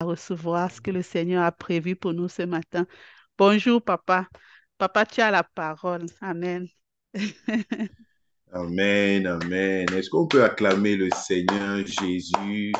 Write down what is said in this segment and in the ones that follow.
recevoir ce que le Seigneur a prévu pour nous ce matin. Bonjour, papa. Papa, tu as la parole. Amen. Amen, amen. Est-ce qu'on peut acclamer le Seigneur Jésus,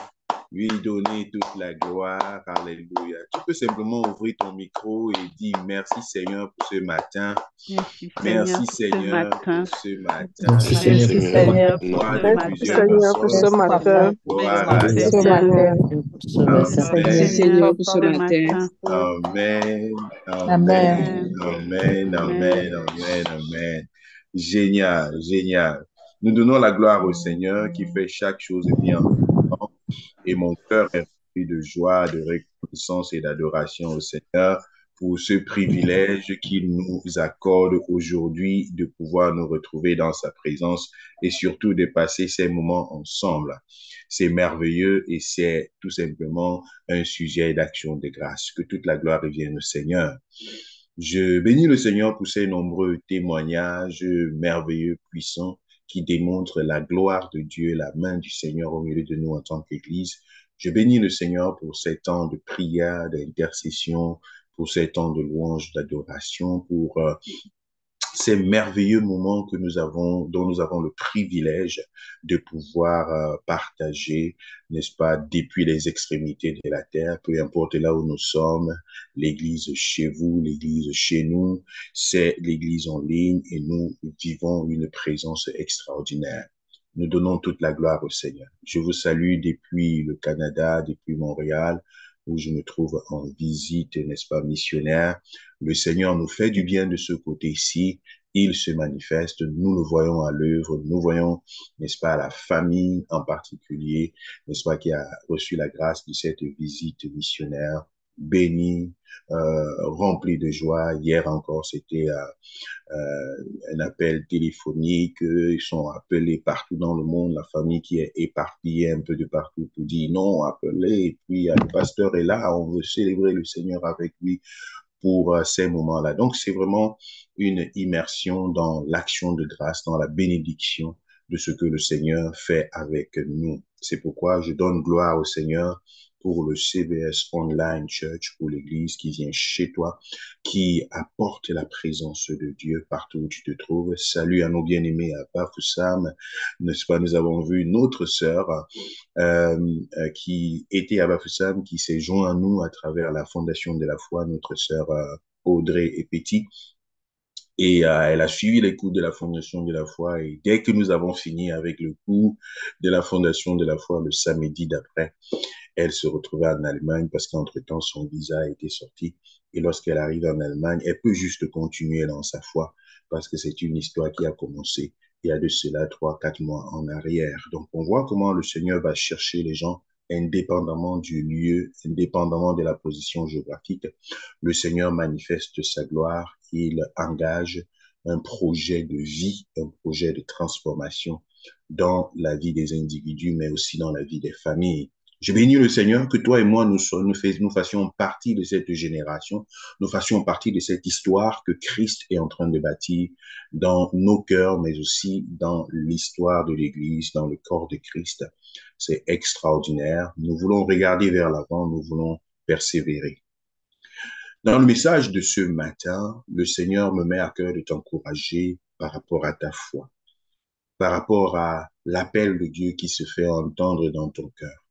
lui donner toute la gloire? Alléluia. Tu peux simplement ouvrir ton micro et dire merci Seigneur pour ce matin. Merci, Seigneur, Merci pour ce Seigneur matin. pour ce matin. Merci Seigneur Merci, pour ce Jésus, matin. Seigneur, Seigneur, pour gloire ce de merci matin. plusieurs Seigneur pour ce personnes. Merci matin. Papa Gloire Merci, à Merci ce Seigneur. Dieu. matin. pour ce matin. Merci, Merci Amen, Seigneur, Seigneur pour pour ce ce matin. matin. amen, amen, Amen. amen, Amen. amen, amen, amen. Génial, génial. Nous donnons la gloire au Seigneur qui fait chaque chose bien. Et mon cœur est rempli de joie, de reconnaissance et d'adoration au Seigneur pour ce privilège qu'il nous accorde aujourd'hui de pouvoir nous retrouver dans sa présence et surtout de passer ces moments ensemble. C'est merveilleux et c'est tout simplement un sujet d'action de grâce. Que toute la gloire revienne au Seigneur. Je bénis le Seigneur pour ces nombreux témoignages merveilleux, puissants, qui démontrent la gloire de Dieu, la main du Seigneur au milieu de nous en tant qu'Église. Je bénis le Seigneur pour ces temps de prière, d'intercession, pour ces temps de louange, d'adoration, pour ces merveilleux moments que nous avons, dont nous avons le privilège de pouvoir partager, n'est-ce pas, depuis les extrémités de la terre, peu importe là où nous sommes, l'église chez vous, l'église chez nous, c'est l'église en ligne et nous vivons une présence extraordinaire. Nous donnons toute la gloire au Seigneur. Je vous salue depuis le Canada, depuis Montréal, où je me trouve en visite, n'est-ce pas, missionnaire. Le Seigneur nous fait du bien de ce côté-ci. Il se manifeste, nous le voyons à l'œuvre, nous voyons, n'est-ce pas, la famille en particulier, n'est-ce pas, qui a reçu la grâce de cette visite missionnaire, bénie, remplie de joie. Hier encore, c'était un appel téléphonique, ils sont appelés partout dans le monde, la famille qui est éparpillée un peu de partout pour dire non, appelez, et puis le pasteur est là, on veut célébrer le Seigneur avec lui pour ces moments-là. Donc, c'est vraiment une immersion dans l'action de grâce, dans la bénédiction de ce que le Seigneur fait avec nous. C'est pourquoi je donne gloire au Seigneur pour le CBS Online Church, pour l'Église qui vient chez toi, qui apporte la présence de Dieu partout où tu te trouves. Salut à nos bien-aimés à Bafoussam, n'est-ce pas, nous avons vu une autre sœur qui était à Bafoussam, qui s'est joint à nous à travers la Fondation de la foi, notre sœur Audrey Epetit. Et elle a suivi les cours de la Fondation de la foi. Et dès que nous avons fini avec le cours de la Fondation de la foi le samedi d'après, elle se retrouvait en Allemagne parce qu'entre-temps, son visa a été sorti. Et lorsqu'elle arrive en Allemagne, elle peut juste continuer dans sa foi parce que c'est une histoire qui a commencé il y a de cela 3, 4 mois en arrière. Donc, on voit comment le Seigneur va chercher les gens indépendamment du lieu, indépendamment de la position géographique. Le Seigneur manifeste sa gloire, il engage un projet de vie, un projet de transformation dans la vie des individus, mais aussi dans la vie des familles. Je bénis le Seigneur que toi et moi, nous fassions partie de cette génération, nous fassions partie de cette histoire que Christ est en train de bâtir dans nos cœurs, mais aussi dans l'histoire de l'Église, dans le corps de Christ. C'est extraordinaire. Nous voulons regarder vers l'avant, nous voulons persévérer. Dans le message de ce matin, le Seigneur me met à cœur de t'encourager par rapport à ta foi, par rapport à l'appel de Dieu qui se fait entendre dans ton cœur.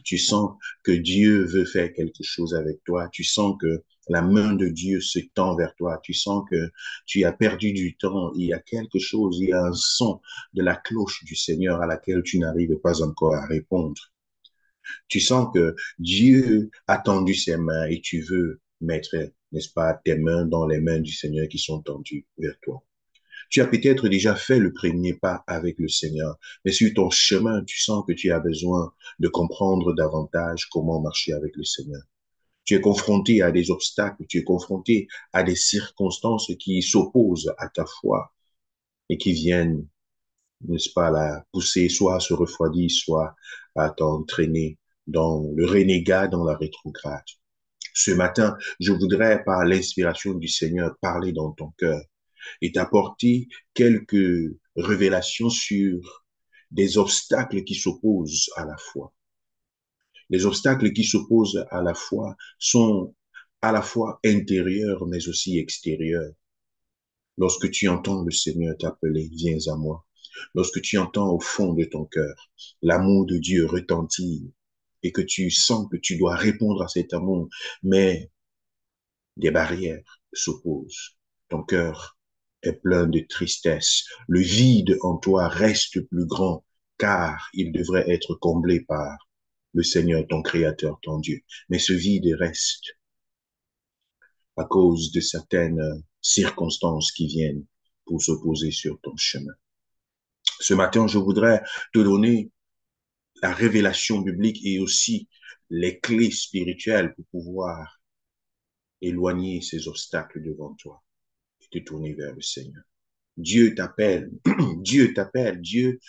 Tu sens que Dieu veut faire quelque chose avec toi. Tu sens que la main de Dieu se tend vers toi. Tu sens que tu as perdu du temps. Il y a quelque chose, il y a un son de la cloche du Seigneur à laquelle tu n'arrives pas encore à répondre. Tu sens que Dieu a tendu ses mains et tu veux mettre, n'est-ce pas, tes mains dans les mains du Seigneur qui sont tendues vers toi. Tu as peut-être déjà fait le premier pas avec le Seigneur, mais sur ton chemin, tu sens que tu as besoin de comprendre davantage comment marcher avec le Seigneur. Tu es confronté à des obstacles, tu es confronté à des circonstances qui s'opposent à ta foi et qui viennent, n'est-ce pas, la pousser soit à se refroidir, soit à t'entraîner dans le renégat, dans la rétrograde. Ce matin, je voudrais, par l'inspiration du Seigneur, parler dans ton cœur et t'apporter quelques révélations sur des obstacles qui s'opposent à la foi. Les obstacles qui s'opposent à la foi sont à la fois intérieurs mais aussi extérieurs. Lorsque tu entends le Seigneur t'appeler, viens à moi. Lorsque tu entends au fond de ton cœur l'amour de Dieu retentir et que tu sens que tu dois répondre à cet amour, mais des barrières s'opposent. Ton cœur est plein de tristesse. Le vide en toi reste plus grand car il devrait être comblé par le Seigneur, ton Créateur, ton Dieu. Mais ce vide reste à cause de certaines circonstances qui viennent pour s'opposer sur ton chemin. Ce matin, je voudrais te donner la révélation biblique et aussi les clés spirituelles pour pouvoir éloigner ces obstacles devant toi et te tourner vers le Seigneur. Dieu t'appelle, Dieu t'appelle, Dieu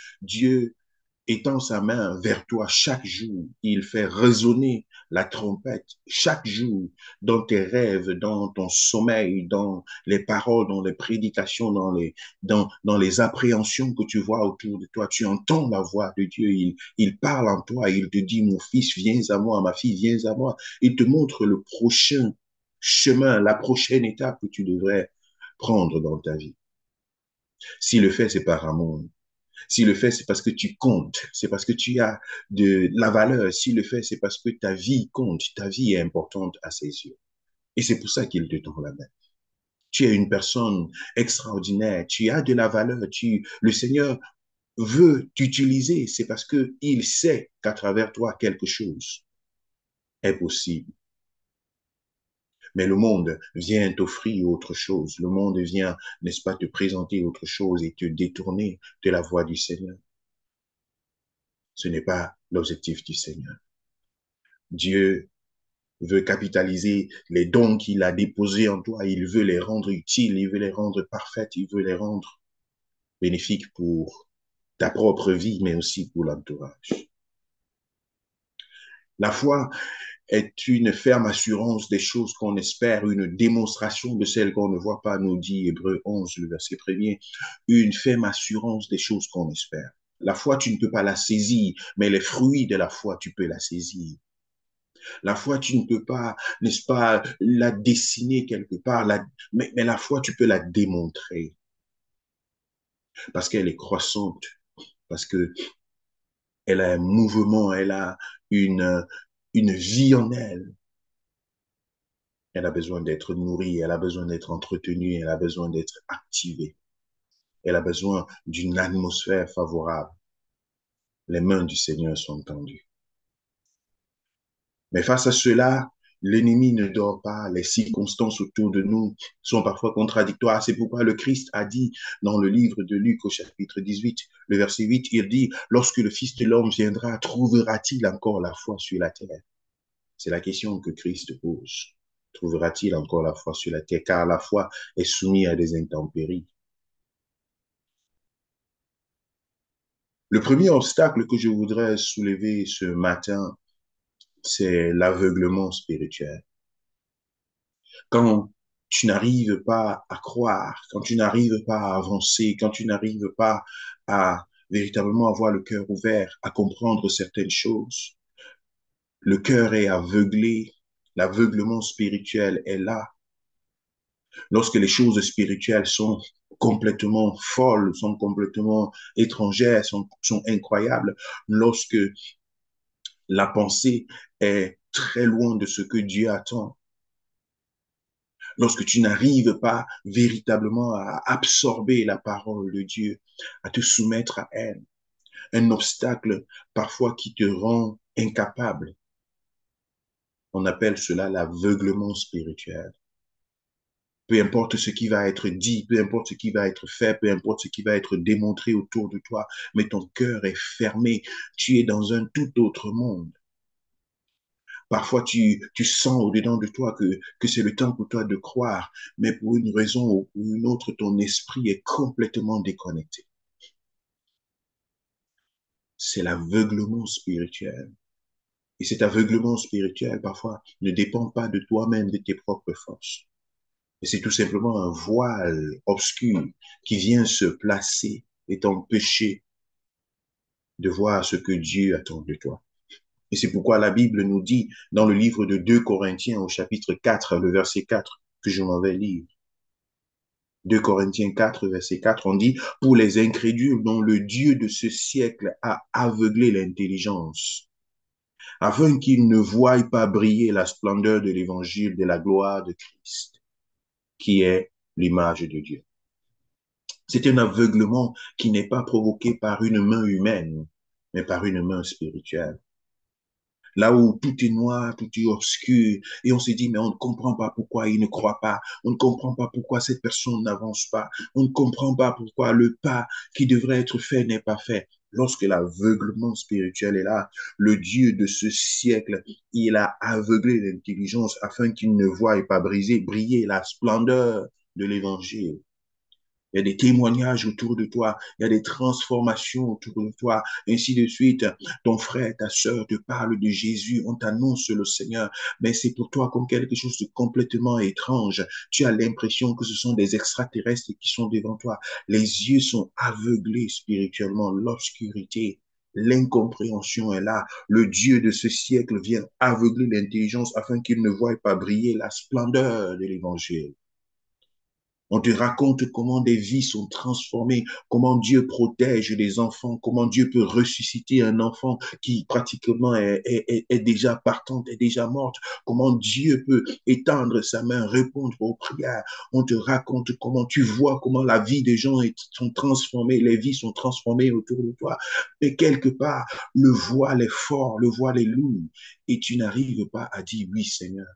étend sa main vers toi chaque jour. Il fait résonner la trompette chaque jour dans tes rêves, dans ton sommeil, dans les paroles, dans les prédications, dans les appréhensions que tu vois autour de toi. Tu entends la voix de Dieu. Il parle en toi. Il te dit, mon fils, viens à moi, ma fille, viens à moi. Il te montre le prochain chemin, la prochaine étape que tu devrais prendre dans ta vie. S'il le fait, c'est par amour. S'il le fait, c'est parce que tu comptes, c'est parce que tu as de la valeur. S'il le fait, c'est parce que ta vie compte, ta vie est importante à ses yeux. Et c'est pour ça qu'il te tend la main. Tu es une personne extraordinaire, tu as de la valeur, le Seigneur veut t'utiliser, c'est parce que il sait qu'à travers toi, quelque chose est possible. Mais le monde vient t'offrir autre chose. Le monde vient, n'est-ce pas, te présenter autre chose et te détourner de la voie du Seigneur. Ce n'est pas l'objectif du Seigneur. Dieu veut capitaliser les dons qu'il a déposés en toi. Il veut les rendre utiles, il veut les rendre parfaites, il veut les rendre bénéfiques pour ta propre vie, mais aussi pour l'entourage. La foi est une ferme assurance des choses qu'on espère, une démonstration de celles qu'on ne voit pas, nous dit Hébreux 11, le verset premier, une ferme assurance des choses qu'on espère. La foi, tu ne peux pas la saisir, mais les fruits de la foi, tu peux la saisir. La foi, tu ne peux pas, n'est-ce pas, la dessiner quelque part, mais la foi, tu peux la démontrer parce qu'elle est croissante, parce que elle a un mouvement, elle a une, une vie en elle. Elle a besoin d'être nourrie, elle a besoin d'être entretenue, elle a besoin d'être activée. Elle a besoin d'une atmosphère favorable. Les mains du Seigneur sont tendues. Mais face à cela, l'ennemi ne dort pas, les circonstances autour de nous sont parfois contradictoires. C'est pourquoi le Christ a dit dans le livre de Luc au chapitre 18, le verset 8, il dit, lorsque le Fils de l'homme viendra, trouvera-t-il encore la foi sur la terre? C'est la question que Christ pose. Trouvera-t-il encore la foi sur la terre? Car la foi est soumise à des intempéries. Le premier obstacle que je voudrais soulever ce matin, c'est l'aveuglement spirituel. Quand tu n'arrives pas à croire, quand tu n'arrives pas à avancer, quand tu n'arrives pas à véritablement avoir le cœur ouvert, à comprendre certaines choses, le cœur est aveuglé, l'aveuglement spirituel est là. Lorsque les choses spirituelles sont complètement folles, sont complètement étrangères, sont incroyables, lorsque la pensée est très loin de ce que Dieu attend, lorsque tu n'arrives pas véritablement à absorber la parole de Dieu, à te soumettre à elle, un obstacle parfois qui te rend incapable. On appelle cela l'aveuglement spirituel. Peu importe ce qui va être dit, peu importe ce qui va être fait, peu importe ce qui va être démontré autour de toi, mais ton cœur est fermé. Tu es dans un tout autre monde. Parfois, tu sens au-dedans de toi que c'est le temps pour toi de croire, mais pour une raison ou pour une autre, ton esprit est complètement déconnecté. C'est l'aveuglement spirituel. Et cet aveuglement spirituel, parfois, ne dépend pas de toi-même, de tes propres forces. Et c'est tout simplement un voile obscur qui vient se placer et t'empêcher de voir ce que Dieu attend de toi. Et c'est pourquoi la Bible nous dit dans le livre de 2 Corinthiens au chapitre 4, le verset 4, que je m'en vais lire. 2 Corinthiens 4, verset 4, on dit, pour les incrédules dont le Dieu de ce siècle a aveuglé l'intelligence, afin qu'ils ne voient pas briller la splendeur de l'évangile de la gloire de Christ, qui est l'image de Dieu. C'est un aveuglement qui n'est pas provoqué par une main humaine, mais par une main spirituelle. Là où tout est noir, tout est obscur, et on se dit, mais on ne comprend pas pourquoi il ne croit pas, on ne comprend pas pourquoi cette personne n'avance pas, on ne comprend pas pourquoi le pas qui devrait être fait n'est pas fait. Lorsque l'aveuglement spirituel est là, le Dieu de ce siècle, il a aveuglé l'intelligence afin qu'il ne voie pas briller la splendeur de l'évangile. Il y a des témoignages autour de toi, il y a des transformations autour de toi, ainsi de suite. Ton frère, ta sœur te parlent de Jésus, on t'annonce le Seigneur, mais c'est pour toi comme quelque chose de complètement étrange. Tu as l'impression que ce sont des extraterrestres qui sont devant toi. Les yeux sont aveuglés spirituellement, l'obscurité. L'incompréhension est là. Le Dieu de ce siècle vient aveugler l'intelligence afin qu'il ne voie pas briller la splendeur de l'évangile. On te raconte comment des vies sont transformées, comment Dieu protège les enfants, comment Dieu peut ressusciter un enfant qui pratiquement est déjà partante, est déjà morte, comment Dieu peut étendre sa main, répondre aux prières. On te raconte comment tu vois comment la vie des gens sont transformées, les vies sont transformées autour de toi. Et quelque part, le voile est fort, le voile est lourd, et tu n'arrives pas à dire oui, Seigneur.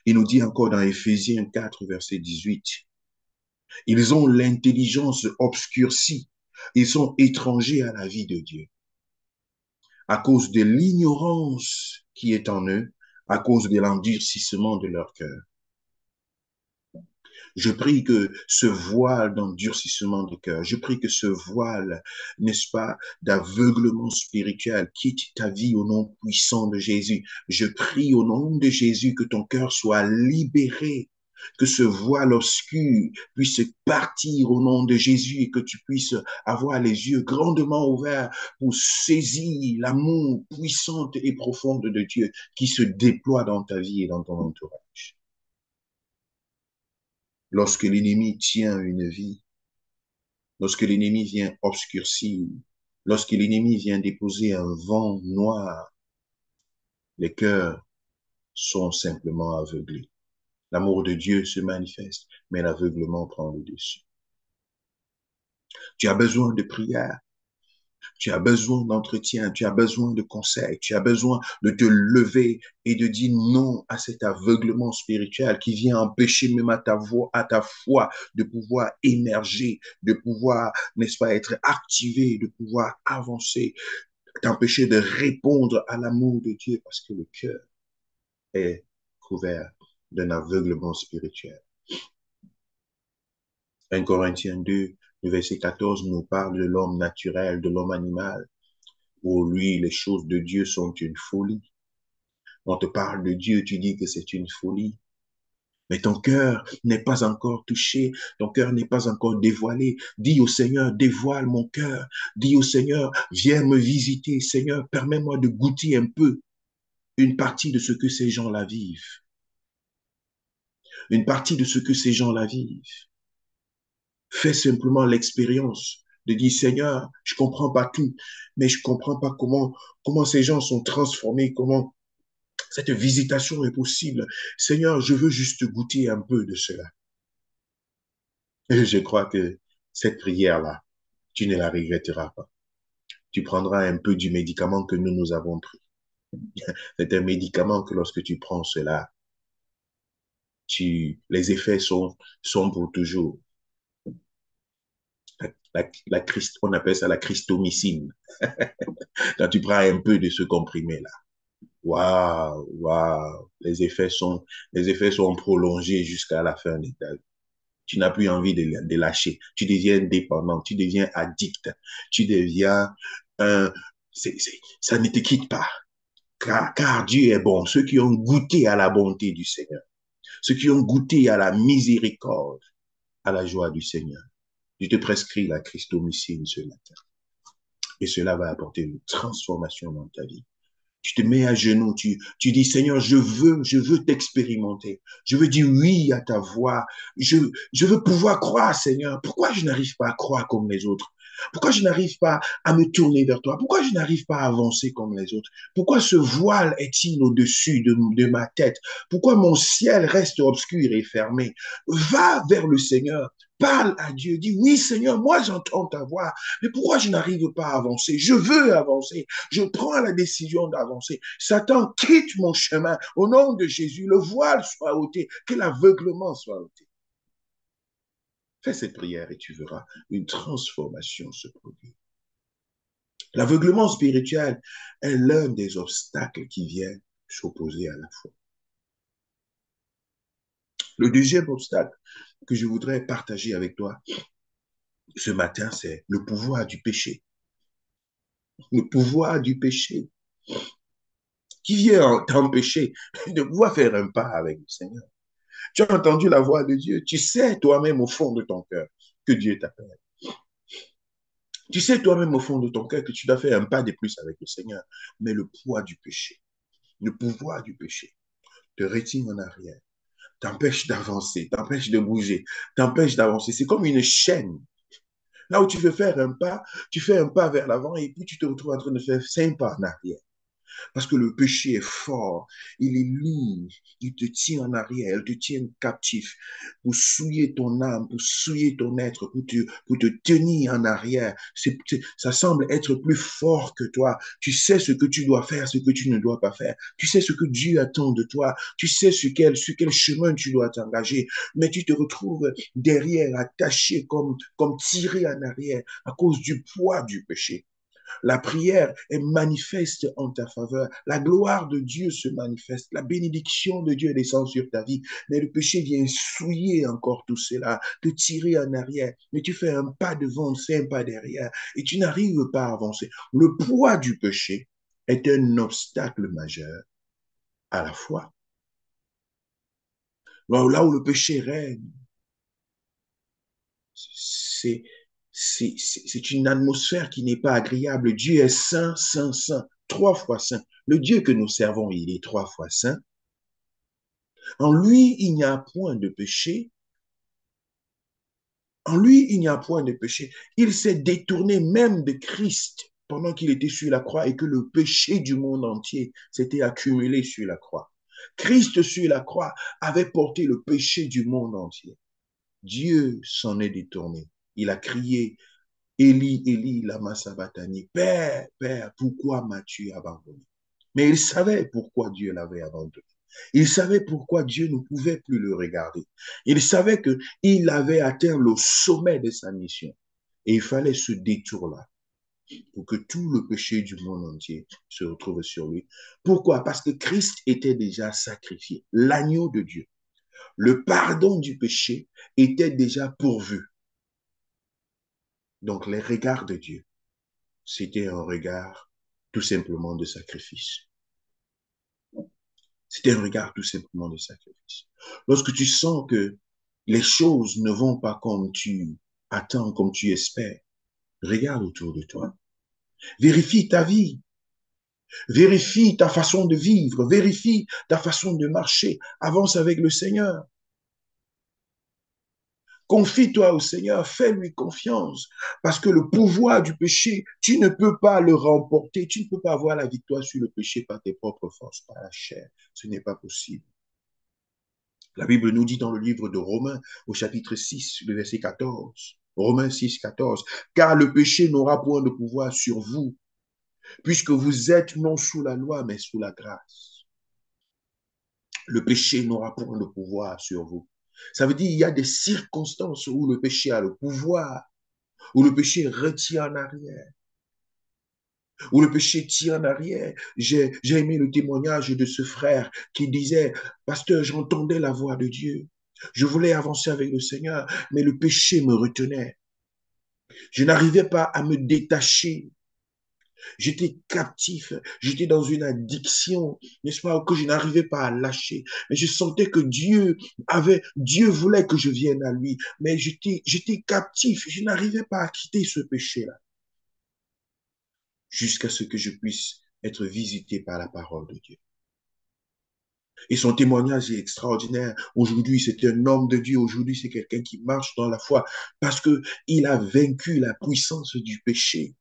Il nous dit encore dans Éphésiens 4, verset 18, ils ont l'intelligence obscurcie. Ils sont étrangers à la vie de Dieu à cause de l'ignorance qui est en eux, à cause de l'endurcissement de leur cœur. Je prie que ce voile d'endurcissement de cœur, je prie que ce voile, n'est-ce pas, d'aveuglement spirituel quitte ta vie au nom puissant de Jésus. Je prie au nom de Jésus que ton cœur soit libéré, que ce voile obscur puisse partir au nom de Jésus et que tu puisses avoir les yeux grandement ouverts pour saisir l'amour puissant et profond de Dieu qui se déploie dans ta vie et dans ton entourage. Lorsque l'ennemi tient une vie, lorsque l'ennemi vient obscurcir, lorsque l'ennemi vient déposer un vent noir, les cœurs sont simplement aveuglés. L'amour de Dieu se manifeste, mais l'aveuglement prend le dessus. Tu as besoin de prière, tu as besoin d'entretien, tu as besoin de conseils, tu as besoin de te lever et de dire non à cet aveuglement spirituel qui vient empêcher même à ta voix, à ta foi de pouvoir émerger, de pouvoir, n'est-ce pas, être activé, de pouvoir avancer, t'empêcher de répondre à l'amour de Dieu parce que le cœur est couvert d'un aveuglement spirituel. 1 Corinthiens 2, le verset 14 nous parle de l'homme naturel, de l'homme animal. Pour lui, les choses de Dieu sont une folie. On te parle de Dieu, tu dis que c'est une folie. Mais ton cœur n'est pas encore touché, ton cœur n'est pas encore dévoilé. Dis au Seigneur, dévoile mon cœur. Dis au Seigneur, viens me visiter. Seigneur, permets-moi de goûter un peu une partie de ce que ces gens-là vivent. Une partie de ce que ces gens-là vivent. Fais simplement l'expérience de dire, Seigneur, je comprends pas tout, mais je comprends pas comment ces gens sont transformés, comment cette visitation est possible. Seigneur, je veux juste goûter un peu de cela. Et je crois que cette prière-là, tu ne la regretteras pas. Tu prendras un peu du médicament que nous avons pris. C'est un médicament que lorsque tu prends cela, les effets sont pour toujours. On appelle ça la christomycine. Quand tu prends un peu de ce comprimé-là, waouh, waouh, les effets sont prolongés jusqu'à la fin de ta vie. Tu n'as plus envie de lâcher. Tu deviens dépendant, tu deviens addict, tu deviens un... Ça ne te quitte pas. Car Dieu est bon. Ceux qui ont goûté à la bonté du Seigneur, ceux qui ont goûté à la miséricorde, à la joie du Seigneur. Je te prescris la christomycine ce matin. Et cela va apporter une transformation dans ta vie. Tu te mets à genoux, tu dis, Seigneur, je veux t'expérimenter. Je veux dire oui à ta voix. Je veux pouvoir croire, Seigneur. Pourquoi je n'arrive pas à croire comme les autres? Pourquoi je n'arrive pas à me tourner vers toi? Pourquoi je n'arrive pas à avancer comme les autres? Pourquoi ce voile est-il au-dessus de ma tête? Pourquoi mon ciel reste obscur et fermé? Va vers le Seigneur. Parle à Dieu. Dis, oui, Seigneur, moi j'entends ta voix. Mais pourquoi je n'arrive pas à avancer? Je veux avancer. Je prends la décision d'avancer. Satan, quitte mon chemin. Au nom de Jésus, le voile soit ôté, que l'aveuglement soit ôté. Fais cette prière et tu verras une transformation se produire. L'aveuglement spirituel est l'un des obstacles qui viennent s'opposer à la foi. Le deuxième obstacle que je voudrais partager avec toi ce matin, c'est le pouvoir du péché. Le pouvoir du péché qui vient t'empêcher de pouvoir faire un pas avec le Seigneur. Tu as entendu la voix de Dieu. Tu sais toi-même au fond de ton cœur que Dieu t'appelle. Tu sais toi-même au fond de ton cœur que tu dois faire un pas de plus avec le Seigneur. Mais le poids du péché, le pouvoir du péché te retient en arrière, t'empêche d'avancer, t'empêche de bouger, t'empêche d'avancer. C'est comme une chaîne. Là où tu veux faire un pas, tu fais un pas vers l'avant et puis tu te retrouves en train de faire 5 pas en arrière. Parce que le péché est fort, il est lourd, il te tient en arrière, il te tient captif pour souiller ton âme, pour souiller ton être, pour te tenir en arrière. Ça semble être plus fort que toi. Tu sais ce que tu dois faire, ce que tu ne dois pas faire. Tu sais ce que Dieu attend de toi. Tu sais sur quel chemin tu dois t'engager. Mais tu te retrouves derrière, attaché comme tiré en arrière à cause du poids du péché. La prière est manifeste en ta faveur. La gloire de Dieu se manifeste. La bénédiction de Dieu descend sur ta vie. Mais le péché vient souiller encore tout cela, te tirer en arrière. Mais tu fais un pas devant, c'est un pas derrière. Et tu n'arrives pas à avancer. Le poids du péché est un obstacle majeur à la foi. Là où le péché règne, c'est c'est une atmosphère qui n'est pas agréable. Dieu est saint, saint, saint, 3 fois saint. Le Dieu que nous servons, il est 3 fois saint. En lui, il n'y a point de péché. En lui, il n'y a point de péché. Il s'est détourné même de Christ pendant qu'il était sur la croix et que le péché du monde entier s'était accumulé sur la croix. Christ sur la croix avait porté le péché du monde entier. Dieu s'en est détourné. Il a crié, Élie, Élie, lama sabachthani. Père, Père, pourquoi m'as-tu abandonné? Mais il savait pourquoi Dieu l'avait abandonné. Il savait pourquoi Dieu ne pouvait plus le regarder. Il savait qu'il avait atteint le sommet de sa mission. Et il fallait ce détour-là pour que tout le péché du monde entier se retrouve sur lui. Pourquoi? Parce que Christ était déjà sacrifié, l'agneau de Dieu. Le pardon du péché était déjà pourvu. Donc les regards de Dieu, c'était un regard tout simplement de sacrifice. C'était un regard tout simplement de sacrifice. Lorsque tu sens que les choses ne vont pas comme tu attends, comme tu espères, regarde autour de toi. Vérifie ta vie. Vérifie ta façon de vivre. Vérifie ta façon de marcher. Avance avec le Seigneur. Confie-toi au Seigneur, fais-lui confiance, parce que le pouvoir du péché, tu ne peux pas le remporter, tu ne peux pas avoir la victoire sur le péché par tes propres forces, par la chair. Ce n'est pas possible. La Bible nous dit dans le livre de Romains, au chapitre 6, le verset 14, Romains 6, 14, car le péché n'aura point de pouvoir sur vous, puisque vous êtes non sous la loi, mais sous la grâce. Le péché n'aura point de pouvoir sur vous. Ça veut dire qu'il y a des circonstances où le péché a le pouvoir, où le péché retient en arrière, où le péché tire en arrière. J'ai aimé le témoignage de ce frère qui disait, Pasteur, j'entendais la voix de Dieu. Je voulais avancer avec le Seigneur, mais le péché me retenait. Je n'arrivais pas à me détacher. J'étais captif, j'étais dans une addiction, n'est-ce pas, que je n'arrivais pas à lâcher. Mais je sentais que Dieu voulait que je vienne à lui, mais j'étais captif, je n'arrivais pas à quitter ce péché-là. jusqu'à ce que je puisse être visité par la parole de Dieu. Et son témoignage est extraordinaire. Aujourd'hui, c'est un homme de Dieu. Aujourd'hui, c'est quelqu'un qui marche dans la foi parce que il a vaincu la puissance du péché.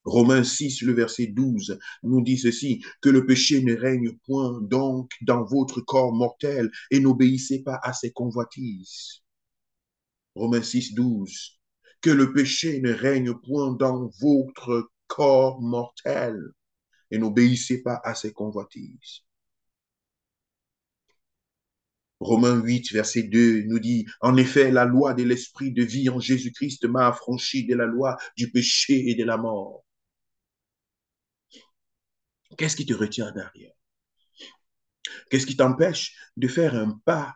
Romains 6, le verset 12, nous dit ceci, que le péché ne règne point donc dans votre corps mortel et n'obéissez pas à ses convoitises. Romains 6, 12, que le péché ne règne point dans votre corps mortel et n'obéissez pas à ses convoitises. Romains 8, verset 2 nous dit, en effet, la loi de l'esprit de vie en Jésus-Christ m'a affranchi de la loi du péché et de la mort. Qu'est-ce qui te retient derrière? Qu'est-ce qui t'empêche de faire un pas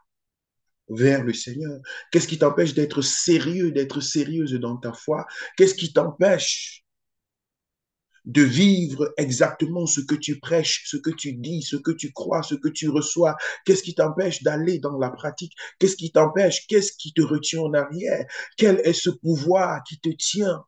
vers le Seigneur? Qu'est-ce qui t'empêche d'être sérieux, d'être sérieuse dans ta foi? Qu'est-ce qui t'empêche de vivre exactement ce que tu prêches, ce que tu dis, ce que tu crois, ce que tu reçois? Qu'est-ce qui t'empêche d'aller dans la pratique? Qu'est-ce qui t'empêche? Qu'est-ce qui te retient en arrière? Quel est ce pouvoir qui te tient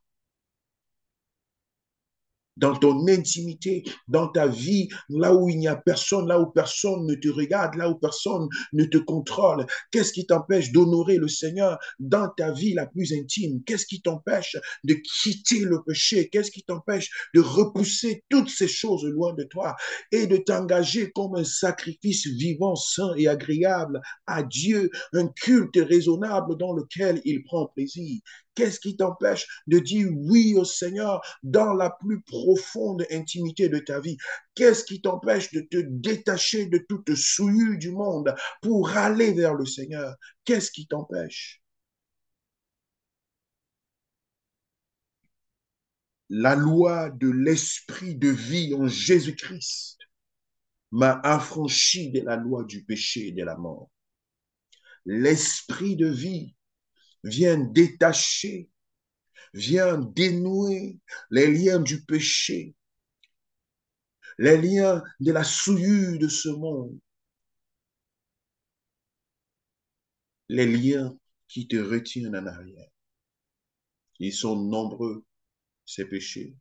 dans ton intimité, dans ta vie, là où il n'y a personne, là où personne ne te regarde, là où personne ne te contrôle? Qu'est-ce qui t'empêche d'honorer le Seigneur dans ta vie la plus intime? Qu'est-ce qui t'empêche de quitter le péché? Qu'est-ce qui t'empêche de repousser toutes ces choses loin de toi et de t'engager comme un sacrifice vivant, saint et agréable à Dieu, un culte raisonnable dans lequel il prend plaisir? Qu'est-ce qui t'empêche de dire oui au Seigneur dans la plus profonde intimité de ta vie? Qu'est-ce qui t'empêche de te détacher de toute souillure du monde pour aller vers le Seigneur? Qu'est-ce qui t'empêche? La loi de l'esprit de vie en Jésus-Christ m'a affranchi de la loi du péché et de la mort. L'esprit de vie vient détacher, vient dénouer les liens du péché, les liens de la souillure de ce monde, les liens qui te retiennent en arrière. Ils sont nombreux, ces péchés.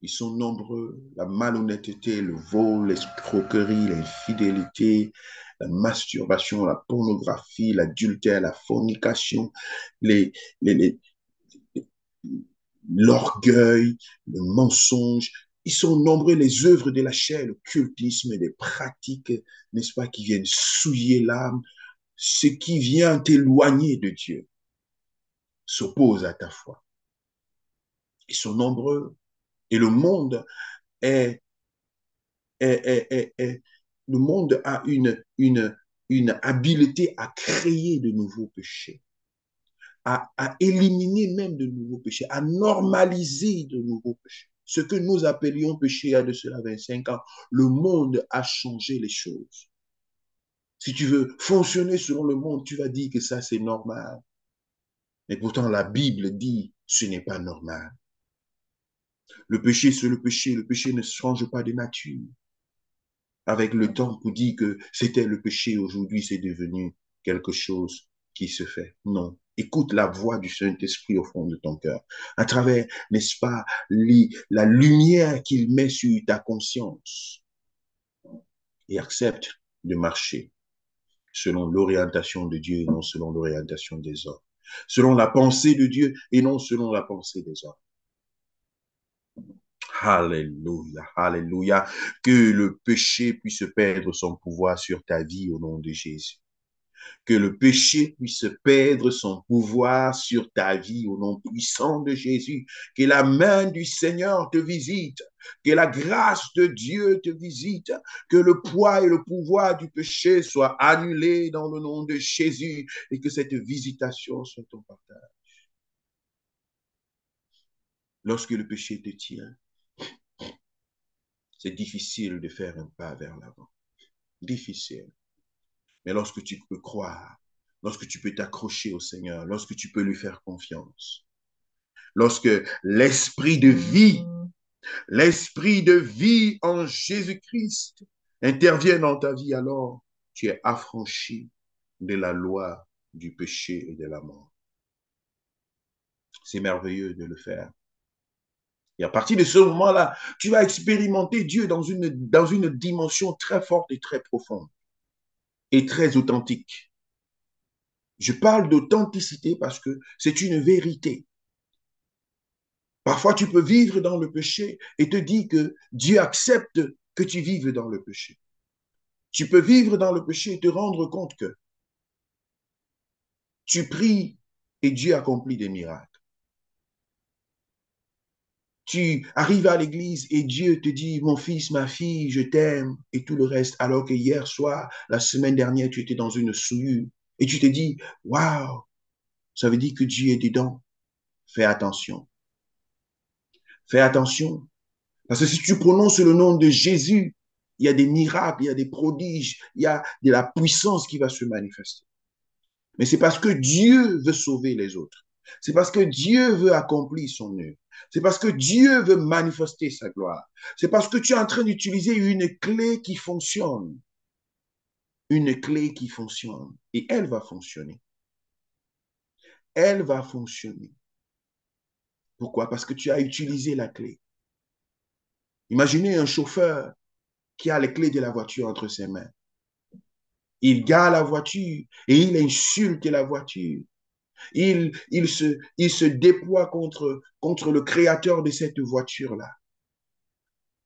Ils sont nombreux, la malhonnêteté, le vol, l'escroquerie, l'infidélité, la masturbation, la pornographie, l'adultère, la fornication, les, les, les, l'orgueil, le mensonge. Ils sont nombreux les œuvres de la chair, le cultisme, des pratiques, n'est-ce pas, qui viennent souiller l'âme. Ce qui vient t'éloigner de Dieu s'oppose à ta foi. Ils sont nombreux. Et le monde est, le monde a une habileté à créer de nouveaux péchés, à éliminer même de nouveaux péchés, à normaliser de nouveaux péchés. Ce que nous appelions péché il y a de cela 25 ans, le monde a changé les choses. Si tu veux fonctionner selon le monde, tu vas dire que ça, c'est normal. Mais pourtant, la Bible dit, ce n'est pas normal. Le péché, c'est le péché. Le péché ne change pas de nature. Avec le temps, pour dire que c'était le péché, aujourd'hui, c'est devenu quelque chose qui se fait. Non. Écoute la voix du Saint-Esprit au fond de ton cœur. À travers, n'est-ce pas, la lumière qu'il met sur ta conscience. Et accepte de marcher selon l'orientation de Dieu et non selon l'orientation des hommes. Selon la pensée de Dieu et non selon la pensée des hommes. Alléluia, alléluia. Que le péché puisse perdre son pouvoir sur ta vie au nom de Jésus. Que le péché puisse perdre son pouvoir sur ta vie au nom puissant de Jésus. Que la main du Seigneur te visite. Que la grâce de Dieu te visite. Que le poids et le pouvoir du péché soient annulés dans le nom de Jésus. Et que cette visitation soit ton partage. Lorsque le péché te tient, c'est difficile de faire un pas vers l'avant. Difficile. Mais lorsque tu peux croire, lorsque tu peux t'accrocher au Seigneur, lorsque tu peux lui faire confiance, lorsque l'esprit de vie en Jésus-Christ intervient dans ta vie, alors tu es affranchi de la loi du péché et de la mort. C'est merveilleux de le faire. Et à partir de ce moment-là, tu vas expérimenter Dieu dans une dimension très forte et très profonde et très authentique. Je parle d'authenticité parce que c'est une vérité. Parfois, tu peux vivre dans le péché et te dire que Dieu accepte que tu vives dans le péché. Tu peux vivre dans le péché et te rendre compte que tu pries et Dieu accomplit des miracles. Tu arrives à l'église et Dieu te dit, mon fils, ma fille, je t'aime et tout le reste, alors que hier soir, la semaine dernière, tu étais dans une souillure et tu te dis, waouh, ça veut dire que Dieu est dedans. Fais attention. Fais attention. Parce que si tu prononces le nom de Jésus, il y a des miracles, il y a des prodiges, il y a de la puissance qui va se manifester. Mais c'est parce que Dieu veut sauver les autres. C'est parce que Dieu veut accomplir son œuvre. C'est parce que Dieu veut manifester sa gloire. C'est parce que tu es en train d'utiliser une clé qui fonctionne. Une clé qui fonctionne. Et elle va fonctionner. Elle va fonctionner. Pourquoi? Parce que tu as utilisé la clé. Imaginez un chauffeur qui a les clés de la voiture entre ses mains. Il gare la voiture et il insulte la voiture. Il se déploie contre le créateur de cette voiture-là.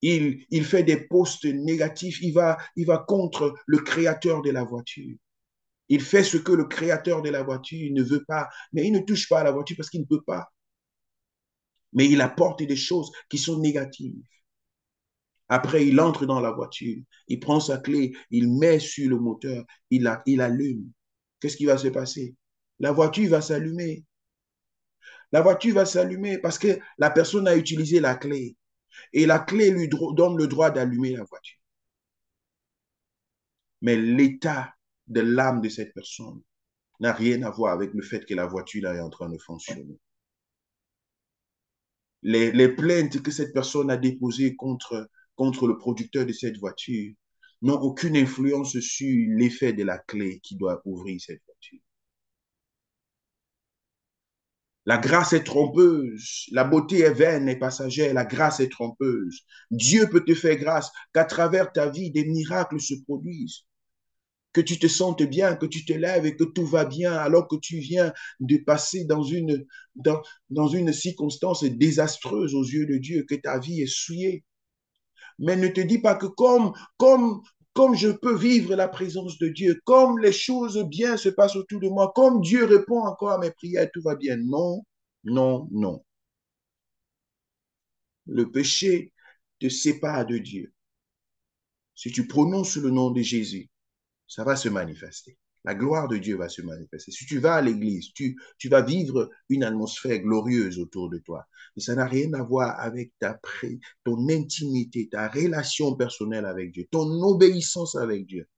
Il fait des posts négatifs, il va contre le créateur de la voiture. Il fait ce que le créateur de la voiture ne veut pas, mais il ne touche pas à la voiture parce qu'il ne peut pas. Mais il apporte des choses qui sont négatives. Après, il entre dans la voiture, il prend sa clé, il met sur le moteur, il allume. Qu'est-ce qui va se passer? La voiture va s'allumer. La voiture va s'allumer parce que la personne a utilisé la clé et la clé lui donne le droit d'allumer la voiture. Mais l'état de l'âme de cette personne n'a rien à voir avec le fait que la voiture là est en train de fonctionner. Les plaintes que cette personne a déposées contre le producteur de cette voiture n'ont aucune influence sur l'effet de la clé qui doit ouvrir cette voiture. La grâce est trompeuse, la beauté est vaine et passagère, la grâce est trompeuse. Dieu peut te faire grâce qu'à travers ta vie, des miracles se produisent, que tu te sentes bien, que tu te lèves et que tout va bien alors que tu viens de passer dans une circonstance désastreuse aux yeux de Dieu, que ta vie est souillée. Mais ne te dis pas que comme je peux vivre la présence de Dieu, comme les choses bien se passent autour de moi, comme Dieu répond encore à mes prières, tout va bien. Non, non, non. Le péché te sépare de Dieu. Si tu prononces le nom de Jésus, ça va se manifester. La gloire de Dieu va se manifester. Si tu vas à l'église, tu vas vivre une atmosphère glorieuse autour de toi. Et ça n'a rien à voir avec ton intimité, ta relation personnelle avec Dieu, ton obéissance avec Dieu.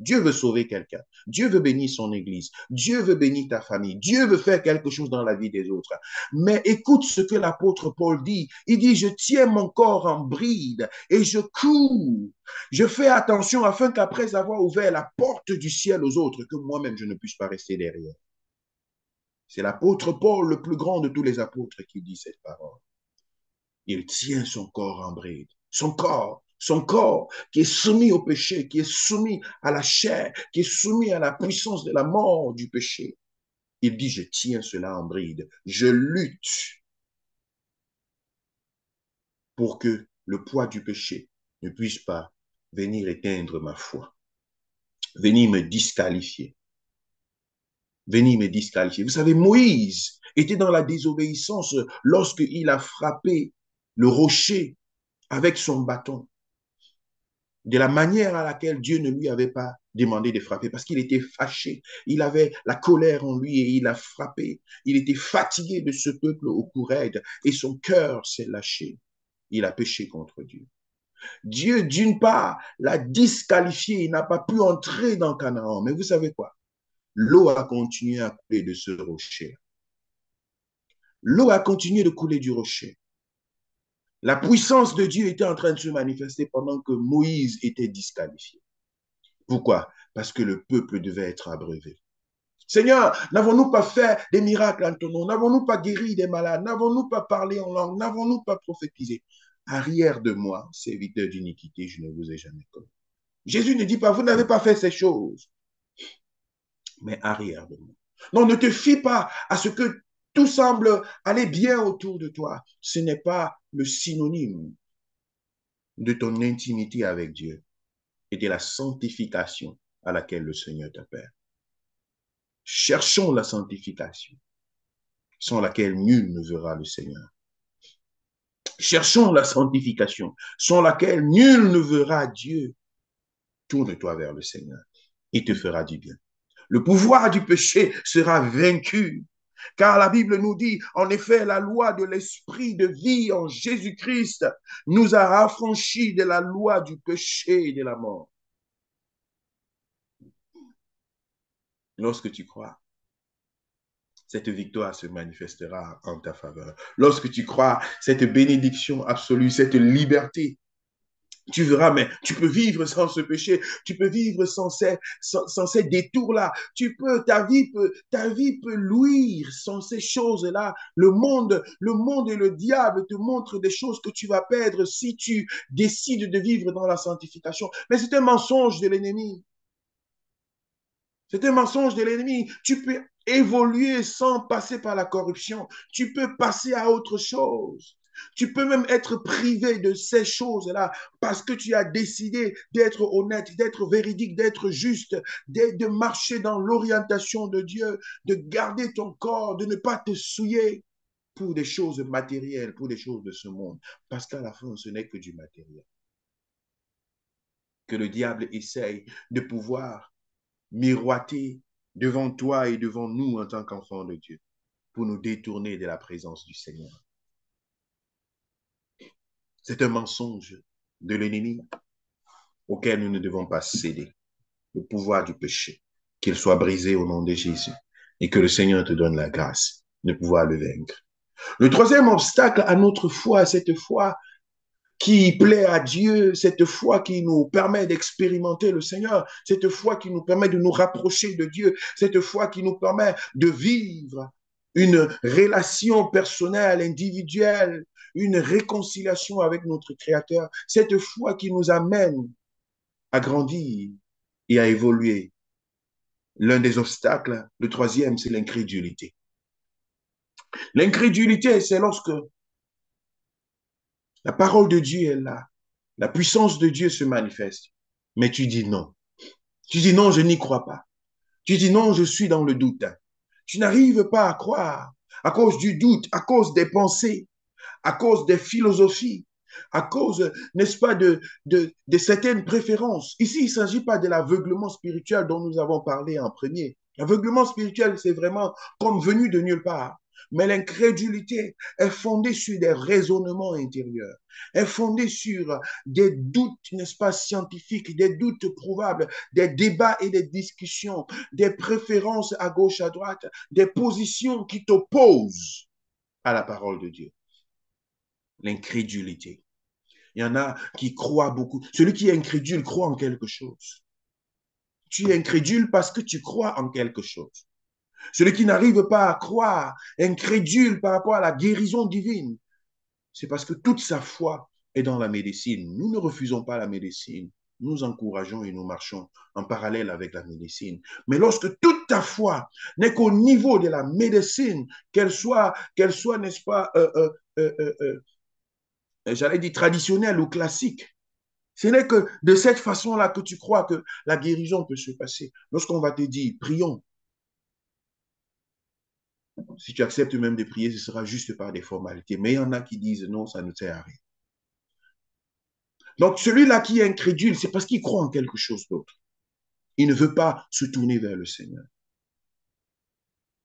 Dieu veut sauver quelqu'un. Dieu veut bénir son église. Dieu veut bénir ta famille. Dieu veut faire quelque chose dans la vie des autres. Mais écoute ce que l'apôtre Paul dit. Il dit, je tiens mon corps en bride et je cours. Je fais attention afin qu'après avoir ouvert la porte du ciel aux autres, que moi-même je ne puisse pas rester derrière. C'est l'apôtre Paul, le plus grand de tous les apôtres, qui dit cette parole. Il tient son corps en bride. Son corps qui est soumis au péché, qui est soumis à la chair, qui est soumis à la puissance de la mort du péché. Il dit, je tiens cela en bride. Je lutte pour que le poids du péché ne puisse pas venir éteindre ma foi, venir me disqualifier. Venir me disqualifier. Vous savez, Moïse était dans la désobéissance lorsqu'il a frappé le rocher avec son bâton, de la manière à laquelle Dieu ne lui avait pas demandé de frapper, parce qu'il était fâché, il avait la colère en lui et il a frappé. Il était fatigué de ce peuple au cou raide et son cœur s'est lâché. Il a péché contre Dieu. Dieu, d'une part, l'a disqualifié, il n'a pas pu entrer dans Canaan. Mais vous savez quoi? L'eau a continué à couler de ce rocher. L'eau a continué de couler du rocher. La puissance de Dieu était en train de se manifester pendant que Moïse était disqualifié. Pourquoi? Parce que le peuple devait être abreuvé. Seigneur, n'avons-nous pas fait des miracles en ton nom? N'avons-nous pas guéri des malades? N'avons-nous pas parlé en langue? N'avons-nous pas prophétisé? Arrière de moi, serviteur d'iniquité, je ne vous ai jamais connu. Jésus ne dit pas, vous n'avez pas fait ces choses, mais arrière de moi. Non, ne te fie pas à ce que tout semble aller bien autour de toi. Ce n'est pas le synonyme de ton intimité avec Dieu et de la sanctification à laquelle le Seigneur t'appelle. Cherchons la sanctification, sans laquelle nul ne verra le Seigneur. Cherchons la sanctification, sans laquelle nul ne verra Dieu. Tourne-toi vers le Seigneur, il te fera du bien. Le pouvoir du péché sera vaincu. Car la Bible nous dit, en effet, la loi de l'esprit de vie en Jésus-Christ nous a affranchis de la loi du péché et de la mort. Lorsque tu crois, cette victoire se manifestera en ta faveur. Lorsque tu crois, cette bénédiction absolue, cette liberté, tu verras, mais tu peux vivre sans ce péché, tu peux vivre sans ces détours-là, ta vie peut louir sans ces choses-là. Le monde et le diable te montrent des choses que tu vas perdre si tu décides de vivre dans la sanctification. Mais c'est un mensonge de l'ennemi. C'est un mensonge de l'ennemi. Tu peux évoluer sans passer par la corruption. Tu peux passer à autre chose. Tu peux même être privé de ces choses-là parce que tu as décidé d'être honnête, d'être véridique, d'être juste, de marcher dans l'orientation de Dieu, de garder ton corps, de ne pas te souiller pour des choses matérielles, pour des choses de ce monde. Parce qu'à la fin, ce n'est que du matériel. Que le diable essaye de pouvoir miroiter devant toi et devant nous en tant qu'enfants de Dieu pour nous détourner de la présence du Seigneur. C'est un mensonge de l'ennemi auquel nous ne devons pas céder. Le pouvoir du péché, qu'il soit brisé au nom de Jésus et que le Seigneur te donne la grâce de pouvoir le vaincre. Le troisième obstacle à notre foi, cette foi qui plaît à Dieu, cette foi qui nous permet d'expérimenter le Seigneur, cette foi qui nous permet de nous rapprocher de Dieu, cette foi qui nous permet de vivre une relation personnelle, individuelle, une réconciliation avec notre Créateur, cette foi qui nous amène à grandir et à évoluer. L'un des obstacles, le troisième, c'est l'incrédulité. L'incrédulité, c'est lorsque la parole de Dieu est là, la puissance de Dieu se manifeste, mais tu dis non. Tu dis non, je n'y crois pas. Tu dis non, je suis dans le doute. Tu n'arrives pas à croire à cause du doute, à cause des pensées, à cause des philosophies, à cause, n'est-ce pas, de certaines préférences. Ici, il ne s'agit pas de l'aveuglement spirituel dont nous avons parlé en premier. L'aveuglement spirituel, c'est vraiment comme venu de nulle part. Mais l'incrédulité est fondée sur des raisonnements intérieurs, est fondée sur des doutes, n'est-ce pas, scientifiques, des doutes prouvables, des débats et des discussions, des préférences à gauche, à droite, des positions qui t'opposent à la parole de Dieu. L'incrédulité. Il y en a qui croient beaucoup. Celui qui est incrédule croit en quelque chose. Tu es incrédule parce que tu crois en quelque chose. Celui qui n'arrive pas à croire, incrédule par rapport à la guérison divine, c'est parce que toute sa foi est dans la médecine. Nous ne refusons pas la médecine. Nous encourageons et nous marchons en parallèle avec la médecine. Mais lorsque toute ta foi n'est qu'au niveau de la médecine, qu'elle soit, n'est-ce pas, j'allais dire traditionnelle ou classique, ce n'est que de cette façon-là que tu crois que la guérison peut se passer. Lorsqu'on va te dire, prions, si tu acceptes même de prier, ce sera juste par des formalités. Mais il y en a qui disent, non, ça ne sert à rien. Donc, celui-là qui est incrédule, c'est parce qu'il croit en quelque chose d'autre. Il ne veut pas se tourner vers le Seigneur.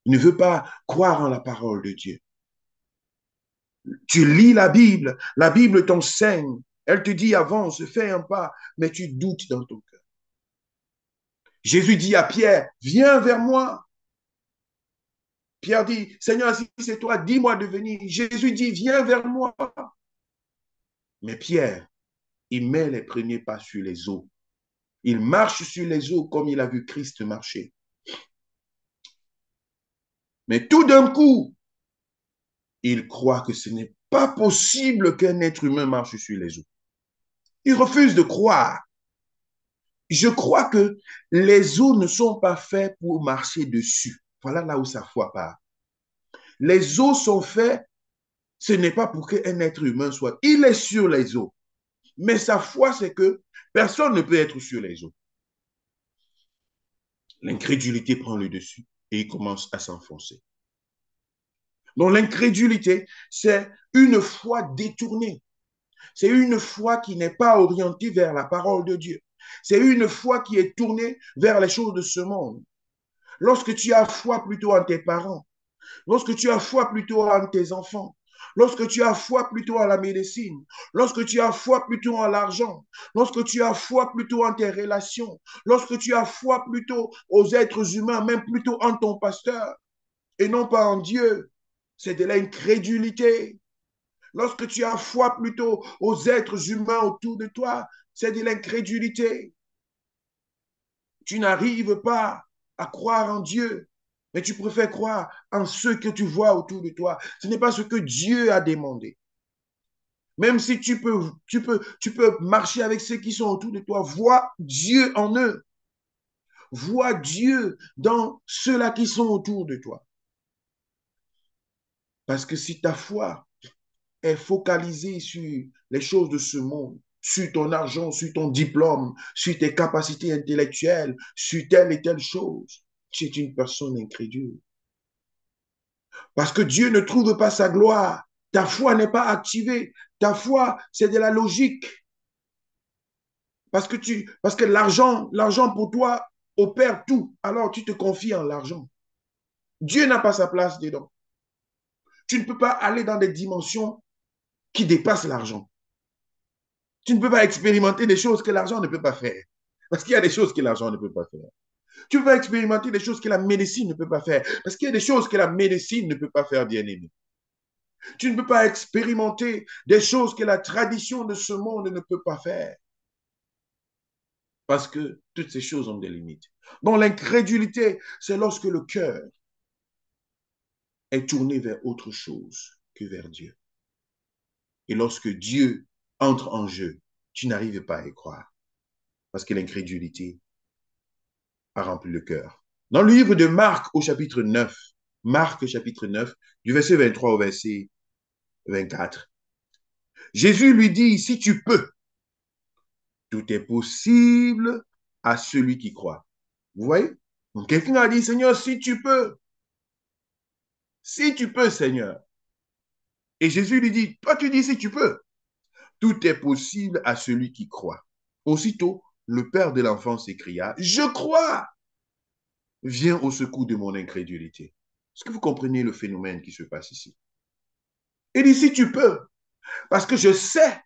Il ne veut pas croire en la parole de Dieu. Tu lis la Bible t'enseigne, elle te dit avance, fais un pas, mais tu doutes dans ton cœur. Jésus dit à Pierre, viens vers moi. Pierre dit, Seigneur, si c'est toi, dis-moi de venir. Jésus dit, viens vers moi. Mais Pierre, il met les premiers pas sur les eaux. Il marche sur les eaux comme il a vu Christ marcher. Mais tout d'un coup, il croit que ce n'est pas possible qu'un être humain marche sur les eaux. Il refuse de croire. Je crois que les eaux ne sont pas faites pour marcher dessus. Voilà là où sa foi part. Les eaux sont faites, ce n'est pas pour qu'un être humain soit. Il est sur les eaux. Mais sa foi, c'est que personne ne peut être sur les eaux. L'incrédulité prend le dessus et il commence à s'enfoncer. Donc l'incrédulité, c'est une foi détournée. C'est une foi qui n'est pas orientée vers la parole de Dieu. C'est une foi qui est tournée vers les choses de ce monde. Lorsque tu as foi plutôt en tes parents, lorsque tu as foi plutôt en tes enfants, lorsque tu as foi plutôt en la médecine, lorsque tu as foi plutôt en l'argent, lorsque tu as foi plutôt en tes relations, lorsque tu as foi plutôt aux êtres humains, même plutôt en ton pasteur et non pas en Dieu, c'est de l'incrédulité. Lorsque tu as foi plutôt aux êtres humains autour de toi, c'est de l'incrédulité. Tu n'arrives pas à croire en Dieu, mais tu préfères croire en ce que tu vois autour de toi. Ce n'est pas ce que Dieu a demandé. Même si tu peux marcher avec ceux qui sont autour de toi, vois Dieu en eux. Vois Dieu dans ceux-là qui sont autour de toi. Parce que si ta foi est focalisée sur les choses de ce monde, sur ton argent, sur ton diplôme, sur tes capacités intellectuelles, sur telle et telle chose, tu es une personne incrédule. Parce que Dieu ne trouve pas sa gloire. Ta foi n'est pas activée. Ta foi, c'est de la logique. Parce que l'argent pour toi opère tout. Alors tu te confies en l'argent. Dieu n'a pas sa place dedans. Tu ne peux pas aller dans des dimensions qui dépassent l'argent. Tu ne peux pas expérimenter des choses que l'argent ne peut pas faire. Parce qu'il y a des choses que l'argent ne peut pas faire. Tu peux expérimenter des choses que la médecine ne peut pas faire. Parce qu'il y a des choses que la médecine ne peut pas faire, bien aimé. Tu ne peux pas expérimenter des choses que la tradition de ce monde ne peut pas faire. Parce que toutes ces choses ont des limites. Donc l'incrédulité, c'est lorsque le cœur est tourné vers autre chose que vers Dieu. Et lorsque Dieu entre en jeu, tu n'arrives pas à y croire. Parce que l'incrédulité a rempli le cœur. Dans le livre de Marc au chapitre 9, Marc chapitre 9, du verset 23 au verset 24, Jésus lui dit, si tu peux, tout est possible à celui qui croit. Vous voyez? Donc quelqu'un a dit, Seigneur, si tu peux, Seigneur. Et Jésus lui dit, toi tu dis si tu peux. Tout est possible à celui qui croit. Aussitôt, le père de l'enfant s'écria, je crois, viens au secours de mon incrédulité. Est-ce que vous comprenez le phénomène qui se passe ici? Il dit, si tu peux, parce que je sais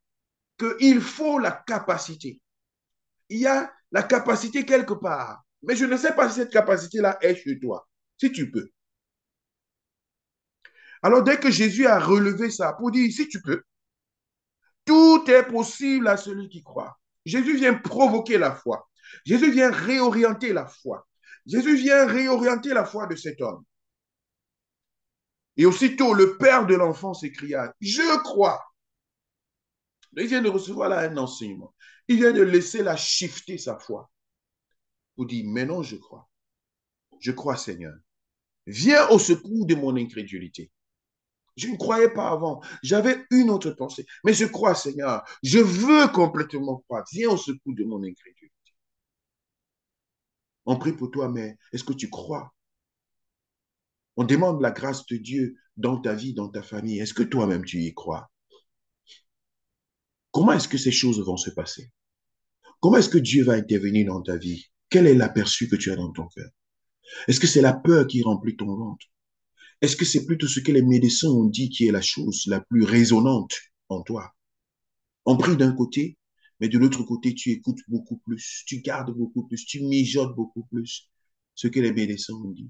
qu'il faut la capacité. Il y a la capacité quelque part, mais je ne sais pas si cette capacité-là est chez toi. Si tu peux. Alors, dès que Jésus a relevé ça pour dire, si tu peux, tout est possible à celui qui croit. Jésus vient provoquer la foi. Jésus vient réorienter la foi. Jésus vient réorienter la foi de cet homme. Et aussitôt, le père de l'enfant s'écria, je crois. Il vient de recevoir là un enseignement. Il vient de laisser la shifter sa foi. Pour dire, maintenant je crois. Je crois, Seigneur. Viens au secours de mon incrédulité. Je ne croyais pas avant. J'avais une autre pensée. Mais je crois, Seigneur. Je veux complètement croire. Viens au secours de mon incrédulité. On prie pour toi, mais est-ce que tu crois? On demande la grâce de Dieu dans ta vie, dans ta famille. Est-ce que toi-même tu y crois? Comment est-ce que ces choses vont se passer? Comment est-ce que Dieu va intervenir dans ta vie? Quel est l'aperçu que tu as dans ton cœur? Est-ce que c'est la peur qui remplit ton ventre? Est-ce que c'est plutôt ce que les médecins ont dit qui est la chose la plus résonante en toi? On prie d'un côté, mais de l'autre côté, tu écoutes beaucoup plus, tu gardes beaucoup plus, tu mijotes beaucoup plus ce que les médecins ont dit.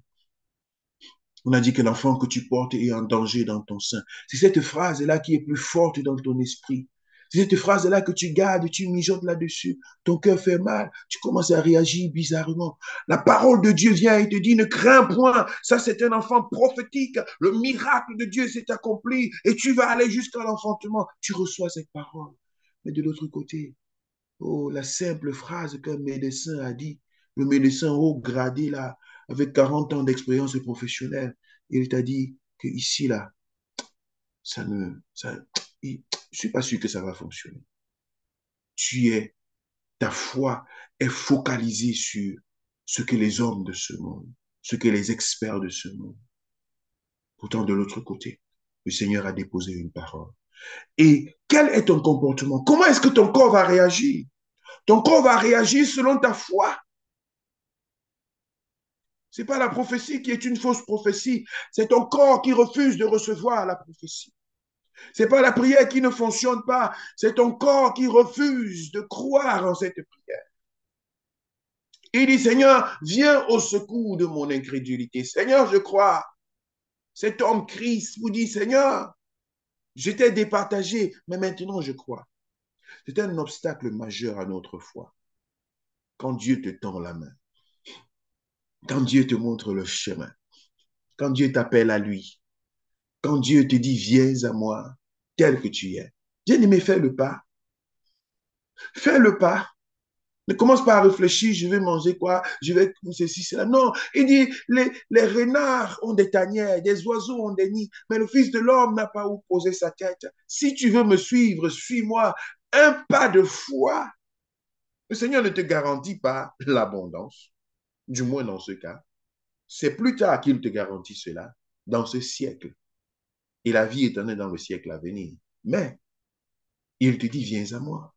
On a dit que l'enfant que tu portes est en danger dans ton sein. C'est cette phrase-là qui est plus forte dans ton esprit. Cette phrase-là que tu gardes, tu mijotes là-dessus, ton cœur fait mal, tu commences à réagir bizarrement. La parole de Dieu vient et te dit, ne crains point, ça c'est un enfant prophétique, le miracle de Dieu s'est accompli et tu vas aller jusqu'à l'enfantement. Tu reçois cette parole. Mais de l'autre côté, oh, la simple phrase qu'un médecin a dit, le médecin haut gradé là, avec 40 ans d'expérience professionnelle, il t'a dit que ici là, ça ne, ça, je suis pas sûr que ça va fonctionner. Tu es, ta foi est focalisée sur ce que les hommes de ce monde, ce que les experts de ce monde. Pourtant, de l'autre côté, le Seigneur a déposé une parole. Et quel est ton comportement? Comment est-ce que ton corps va réagir? Ton corps va réagir selon ta foi. Ce n'est pas la prophétie qui est une fausse prophétie. C'est ton corps qui refuse de recevoir la prophétie. Ce n'est pas la prière qui ne fonctionne pas. C'est ton corps qui refuse de croire en cette prière. Il dit, Seigneur, viens au secours de mon incrédulité. Seigneur, je crois. Cet homme Christ vous dit, Seigneur, j'étais départagé, mais maintenant je crois. C'est un obstacle majeur à notre foi. Quand Dieu te tend la main, quand Dieu te montre le chemin, quand Dieu t'appelle à lui, quand Dieu te dit, viens à moi, tel que tu es. Bien-aimé, fais le pas. Fais le pas. Ne commence pas à réfléchir, je vais manger quoi, je vais ceci, cela. Non, il dit, les renards ont des tanières, des oiseaux ont des nids, mais le Fils de l'homme n'a pas où poser sa tête. Si tu veux me suivre, suis-moi. Un pas de foi. Le Seigneur ne te garantit pas l'abondance, du moins dans ce cas. C'est plus tard qu'il te garantit cela, dans ce siècle. Et la vie éternelle dans le siècle à venir. Mais il te dit, viens à moi.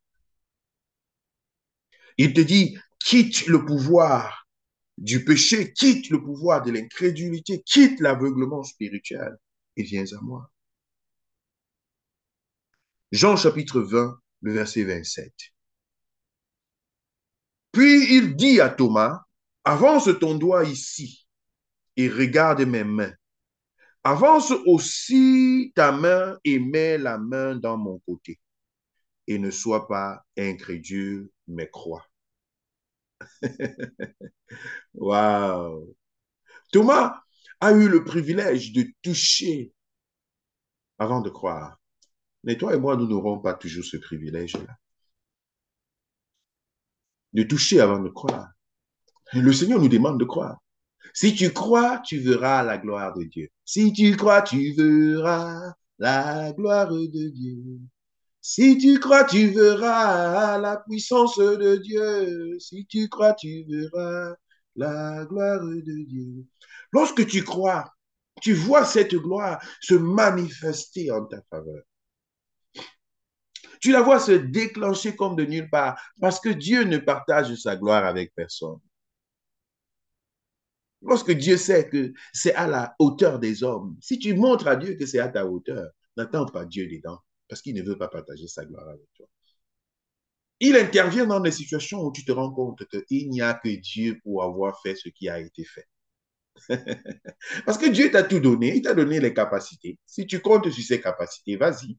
Il te dit, quitte le pouvoir du péché, quitte le pouvoir de l'incrédulité, quitte l'aveuglement spirituel et viens à moi. Jean chapitre 20, le verset 27. Puis il dit à Thomas, avance ton doigt ici et regarde mes mains. Avance aussi ta main et mets la main dans mon côté. Et ne sois pas incrédule, mais crois. Waouh! Thomas a eu le privilège de toucher avant de croire. Mais toi et moi, nous n'aurons pas toujours ce privilège-là. De toucher avant de croire. Le Seigneur nous demande de croire. Si tu crois, tu verras la gloire de Dieu. Si tu crois, tu verras la gloire de Dieu. Si tu crois, tu verras la puissance de Dieu. Si tu crois, tu verras la gloire de Dieu. Lorsque tu crois, tu vois cette gloire se manifester en ta faveur. Tu la vois se déclencher comme de nulle part parce que Dieu ne partage sa gloire avec personne. Lorsque Dieu sait que c'est à la hauteur des hommes, si tu montres à Dieu que c'est à ta hauteur, n'attends pas Dieu dedans parce qu'il ne veut pas partager sa gloire avec toi. Il intervient dans des situations où tu te rends compte qu'il n'y a que Dieu pour avoir fait ce qui a été fait. Parce que Dieu t'a tout donné, il t'a donné les capacités. Si tu comptes sur ces capacités, vas-y.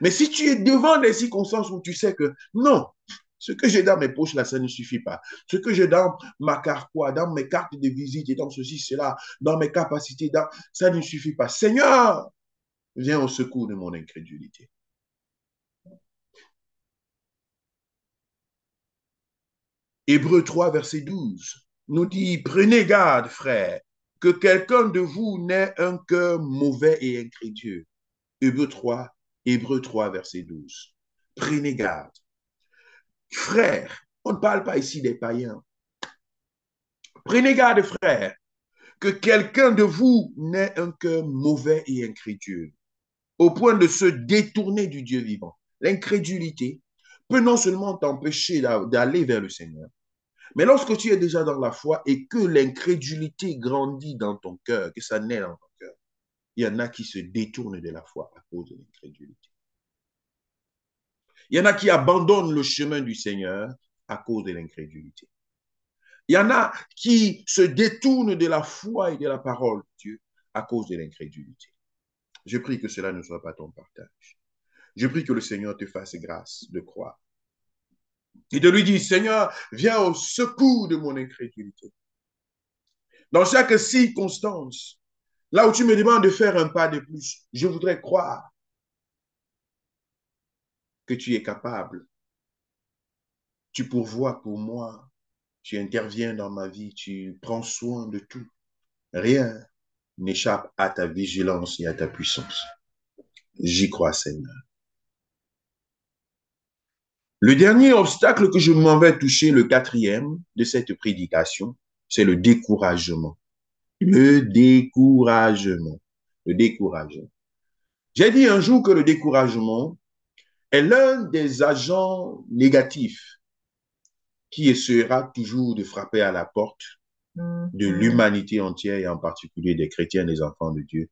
Mais si tu es devant des circonstances où tu sais que non, ce que j'ai dans mes poches là, ça ne suffit pas. Ce que j'ai dans ma carte, quoi, dans mes cartes de visite et dans ceci, cela, dans mes capacités, ça ne suffit pas. Seigneur, viens au secours de mon incrédulité. Hébreux 3, verset 12 nous dit, prenez garde, frères, que quelqu'un de vous n'ait un cœur mauvais et incrédule. Hébreux 3, verset 12. Prenez garde. Frères, on ne parle pas ici des païens. Prenez garde, frères, que quelqu'un de vous n'ait un cœur mauvais et incrédule, au point de se détourner du Dieu vivant. L'incrédulité peut non seulement t'empêcher d'aller vers le Seigneur, mais lorsque tu es déjà dans la foi et que l'incrédulité grandit dans ton cœur, que ça naît dans ton cœur, il y en a qui se détournent de la foi à cause de l'incrédulité. Il y en a qui abandonnent le chemin du Seigneur à cause de l'incrédulité. Il y en a qui se détournent de la foi et de la parole de Dieu à cause de l'incrédulité. Je prie que cela ne soit pas ton partage. Je prie que le Seigneur te fasse grâce de croire. Et de lui dire, Seigneur, viens au secours de mon incrédulité. Dans chaque circonstance, là où tu me demandes de faire un pas de plus, je voudrais croire que tu es capable. Tu pourvois pour moi. Tu interviens dans ma vie. Tu prends soin de tout. Rien n'échappe à ta vigilance et à ta puissance. J'y crois, Seigneur. Le dernier obstacle que je m'en vais toucher, le quatrième de cette prédication, c'est le découragement. Le découragement. Le découragement. J'ai dit un jour que le découragement est l'un des agents négatifs qui essaiera toujours de frapper à la porte de l'humanité entière et en particulier des chrétiens, des enfants de Dieu,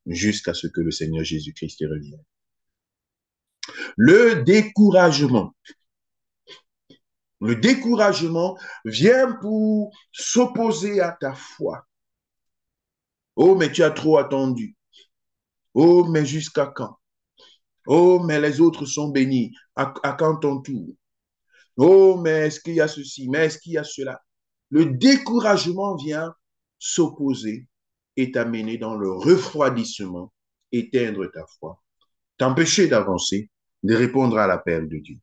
jusqu'à ce que le Seigneur Jésus-Christ revienne. Le découragement. Le découragement vient pour s'opposer à ta foi. Oh, mais tu as trop attendu. Oh, mais jusqu'à quand? Oh, mais les autres sont bénis. À quand ton tour? Oh, mais est-ce qu'il y a ceci? Mais est-ce qu'il y a cela? Le découragement vient s'opposer et t'amener dans le refroidissement, éteindre ta foi, t'empêcher d'avancer, de répondre à l'appel de Dieu.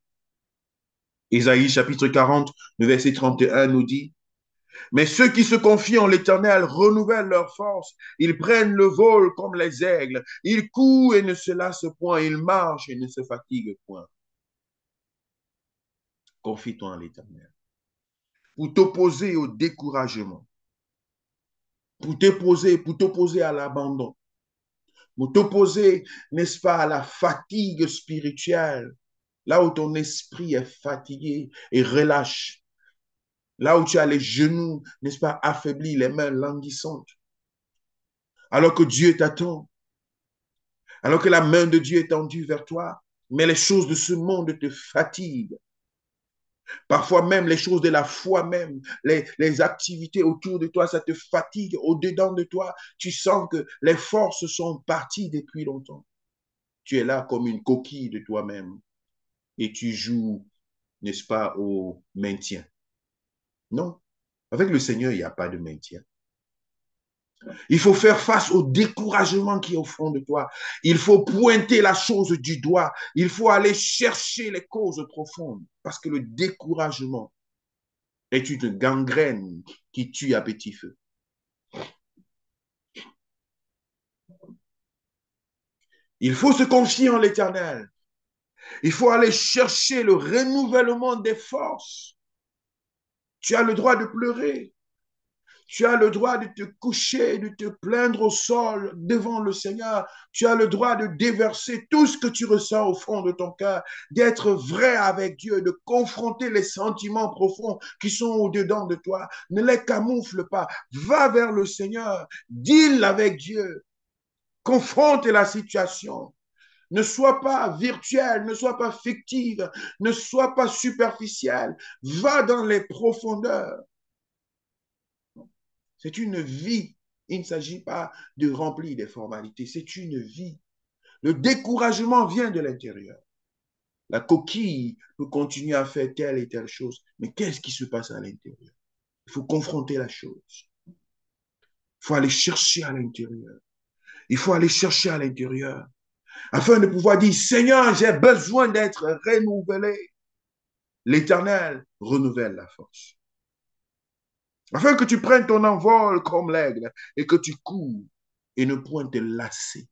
Ésaïe chapitre 40, le verset 31 nous dit, mais ceux qui se confient en l'Éternel renouvellent leur force. Ils prennent le vol comme les aigles. Ils courent et ne se lassent point. Ils marchent et ne se fatiguent point. Confie-toi en l'Éternel. Pour t'opposer au découragement, pour t'opposer à l'abandon, pour t'opposer, n'est-ce pas, à la fatigue spirituelle, là où ton esprit est fatigué et relâche, là où tu as les genoux, n'est-ce pas, affaiblis, les mains languissantes, alors que Dieu t'attend, alors que la main de Dieu est tendue vers toi, mais les choses de ce monde te fatiguent. Parfois même les choses de la foi même, les activités autour de toi, ça te fatigue au-dedans de toi. Tu sens que les forces sont parties depuis longtemps. Tu es là comme une coquille de toi-même et tu joues, n'est-ce pas, au maintien. Non, avec le Seigneur, il n'y a pas de maintien. Il faut faire face au découragement qui est au fond de toi. Il faut pointer la chose du doigt. Il faut aller chercher les causes profondes parce que le découragement est une gangrène qui tue à petit feu. Il faut se confier en l'Éternel. Il faut aller chercher le renouvellement des forces. Tu as le droit de pleurer. Tu as le droit de te coucher, de te plaindre au sol devant le Seigneur. Tu as le droit de déverser tout ce que tu ressens au fond de ton cœur, d'être vrai avec Dieu, de confronter les sentiments profonds qui sont au-dedans de toi. Ne les camoufle pas. Va vers le Seigneur. Deal avec Dieu. Confronte la situation. Ne sois pas virtuel, ne sois pas fictive, ne sois pas superficiel. Va dans les profondeurs. C'est une vie. Il ne s'agit pas de remplir des formalités. C'est une vie. Le découragement vient de l'intérieur. La coquille peut continuer à faire telle et telle chose. Mais qu'est-ce qui se passe à l'intérieur? Il faut confronter la chose. Il faut aller chercher à l'intérieur. Il faut aller chercher à l'intérieur afin de pouvoir dire, Seigneur, j'ai besoin d'être renouvelé. L'Éternel renouvelle la force. Afin que tu prennes ton envol comme l'aigle et que tu cours et ne point te lasser.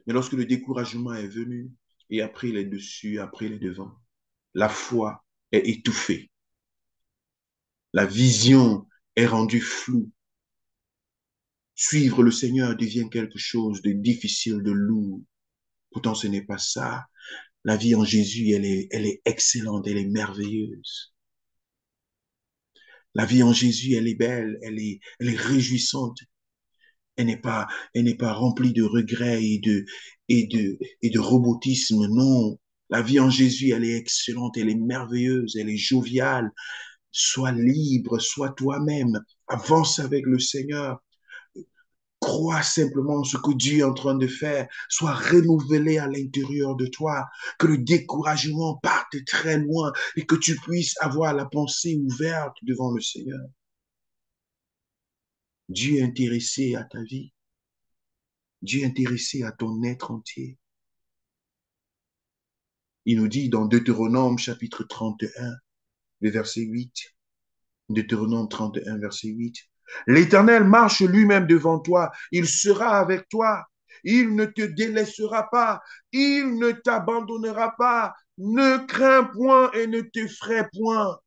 Mais lorsque le découragement est venu et a pris les dessus, a pris les devants, la foi est étouffée. La vision est rendue floue. Suivre le Seigneur devient quelque chose de difficile, de lourd. Pourtant, ce n'est pas ça. La vie en Jésus, elle est excellente, elle est merveilleuse. La vie en Jésus, elle est belle, elle est réjouissante. Elle n'est pas remplie de regrets et de robotisme. Non. La vie en Jésus, elle est excellente, elle est merveilleuse, elle est joviale. Sois libre, sois toi-même. Avance avec le Seigneur. Crois simplement ce que Dieu est en train de faire. Sois renouvelé à l'intérieur de toi. Que le découragement parte très loin et que tu puisses avoir la pensée ouverte devant le Seigneur. Dieu est intéressé à ta vie. Dieu est intéressé à ton être entier. Il nous dit dans Deutéronome chapitre 31, le verset 8, Deutéronome 31, verset 8, l'Éternel marche lui-même devant toi, il sera avec toi, il ne te délaissera pas, il ne t'abandonnera pas, ne crains point et ne t'effraie point.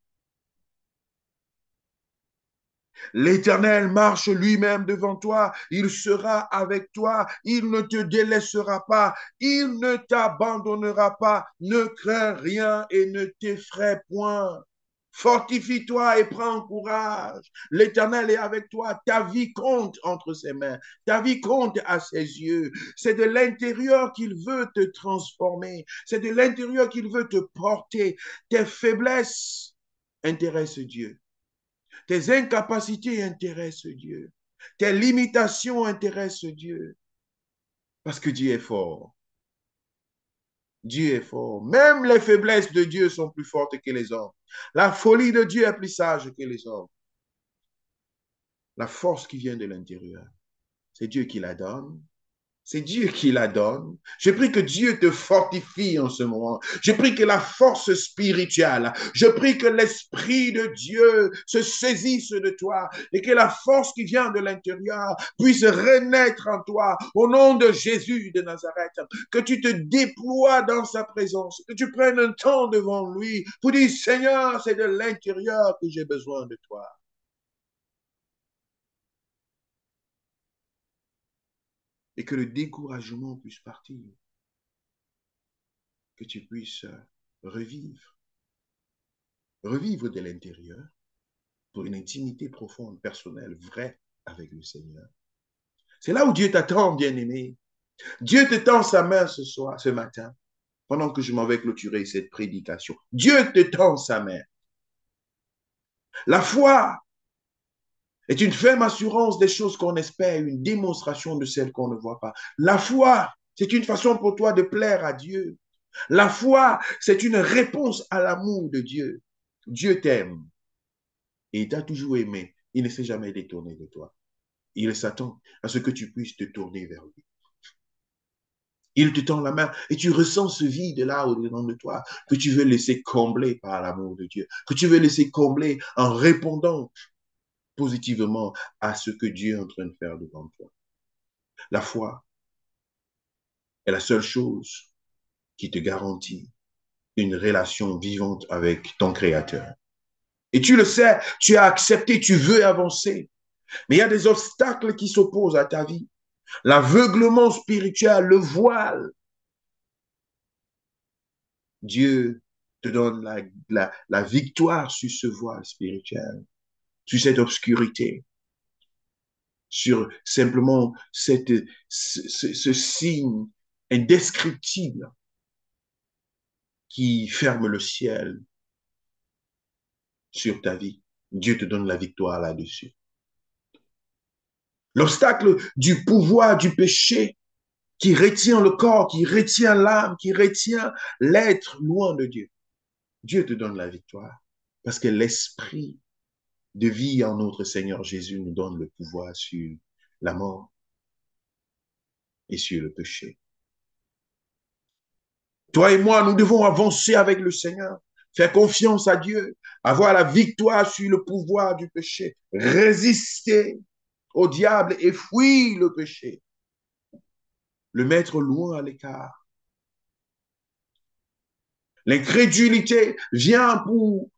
L'Éternel marche lui-même devant toi, il sera avec toi, il ne te délaissera pas, il ne t'abandonnera pas, ne crains rien et ne t'effraie point. Fortifie-toi et prends courage. L'Éternel est avec toi. Ta vie compte entre ses mains. Ta vie compte à ses yeux. C'est de l'intérieur qu'il veut te transformer. C'est de l'intérieur qu'il veut te porter. Tes faiblesses intéressent Dieu. Tes incapacités intéressent Dieu. Tes limitations intéressent Dieu. Parce que Dieu est fort. Dieu est fort. Même les faiblesses de Dieu sont plus fortes que les hommes. La folie de Dieu est plus sage que les hommes. La force qui vient de l'intérieur, c'est Dieu qui la donne. C'est Dieu qui la donne. Je prie que Dieu te fortifie en ce moment. Je prie que la force spirituelle, je prie que l'Esprit de Dieu se saisisse de toi et que la force qui vient de l'intérieur puisse renaître en toi au nom de Jésus de Nazareth. Que tu te déploies dans sa présence, que tu prennes un temps devant lui pour dire, Seigneur, c'est de l'intérieur que j'ai besoin de toi. Et que le découragement puisse partir. Que tu puisses revivre, revivre de l'intérieur pour une intimité profonde, personnelle, vraie avec le Seigneur. C'est là où Dieu t'attend, bien-aimé. Dieu te tend sa main ce soir, ce matin, pendant que je m'en vais clôturer cette prédication. Dieu te tend sa main. La foi est une ferme assurance des choses qu'on espère, une démonstration de celles qu'on ne voit pas. La foi, c'est une façon pour toi de plaire à Dieu. La foi, c'est une réponse à l'amour de Dieu. Dieu t'aime et il t'a toujours aimé. Il ne s'est jamais détourné de toi. Il s'attend à ce que tu puisses te tourner vers lui. Il te tend la main et tu ressens ce vide-là au-dedans de toi que tu veux laisser combler par l'amour de Dieu, que tu veux laisser combler en répondant positivement à ce que Dieu est en train de faire devant toi. La foi est la seule chose qui te garantit une relation vivante avec ton Créateur. Et tu le sais, tu as accepté, tu veux avancer. Mais il y a des obstacles qui s'opposent à ta vie. L'aveuglement spirituel, le voile. Dieu te donne la victoire sur ce voile spirituel, sur cette obscurité, sur simplement ce signe indescriptible qui ferme le ciel sur ta vie. Dieu te donne la victoire là-dessus. L'obstacle du pouvoir du péché qui retient le corps, qui retient l'âme, qui retient l'être loin de Dieu. Dieu te donne la victoire parce que l'esprit de vie en notre Seigneur Jésus nous donne le pouvoir sur la mort et sur le péché. Toi et moi, nous devons avancer avec le Seigneur, faire confiance à Dieu, avoir la victoire sur le pouvoir du péché, résister au diable et fuir le péché, le mettre loin à l'écart. L'incrédulité vient pour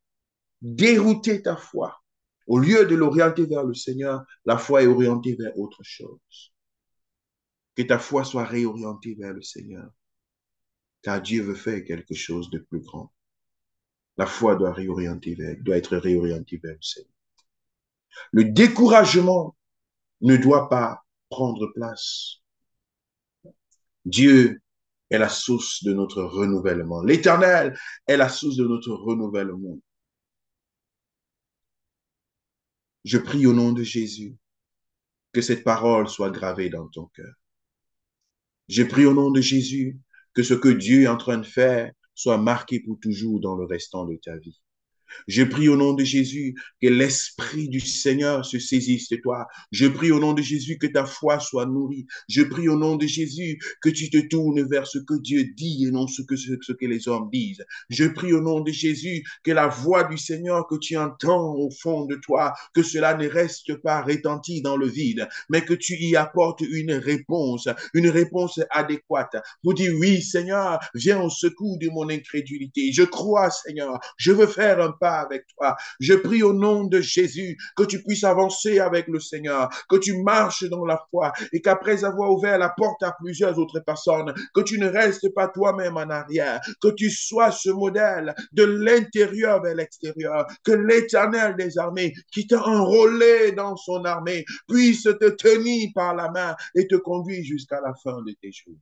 dérouter ta foi. Au lieu de l'orienter vers le Seigneur, la foi est orientée vers autre chose. Que ta foi soit réorientée vers le Seigneur, car Dieu veut faire quelque chose de plus grand. La foi doit être réorientée vers le Seigneur. Le découragement ne doit pas prendre place. Dieu est la source de notre renouvellement. L'Éternel est la source de notre renouvellement. Je prie au nom de Jésus Que cette parole soit gravée dans ton cœur. Je prie au nom de Jésus que ce que Dieu est en train de faire soit marqué pour toujours dans le restant de ta vie. Je prie au nom de Jésus que l'Esprit du Seigneur se saisisse de toi. Je prie au nom de Jésus que ta foi soit nourrie. Je prie au nom de Jésus que tu te tournes vers ce que Dieu dit et non ce que les hommes disent. Je prie au nom de Jésus que la voix du Seigneur que tu entends au fond de toi, que cela ne reste pas rétenti dans le vide, mais que tu y apportes une réponse adéquate pour dire oui, Seigneur, viens au secours de mon incrédulité. Je crois, Seigneur, je veux faire un pas avec toi. Je prie au nom de Jésus que tu puisses avancer avec le Seigneur, que tu marches dans la foi et qu'après avoir ouvert la porte à plusieurs autres personnes, que tu ne restes pas toi-même en arrière, que tu sois ce modèle de l'intérieur vers l'extérieur, que l'Éternel des armées qui t'a enrôlé dans son armée puisse te tenir par la main et te conduire jusqu'à la fin de tes jours.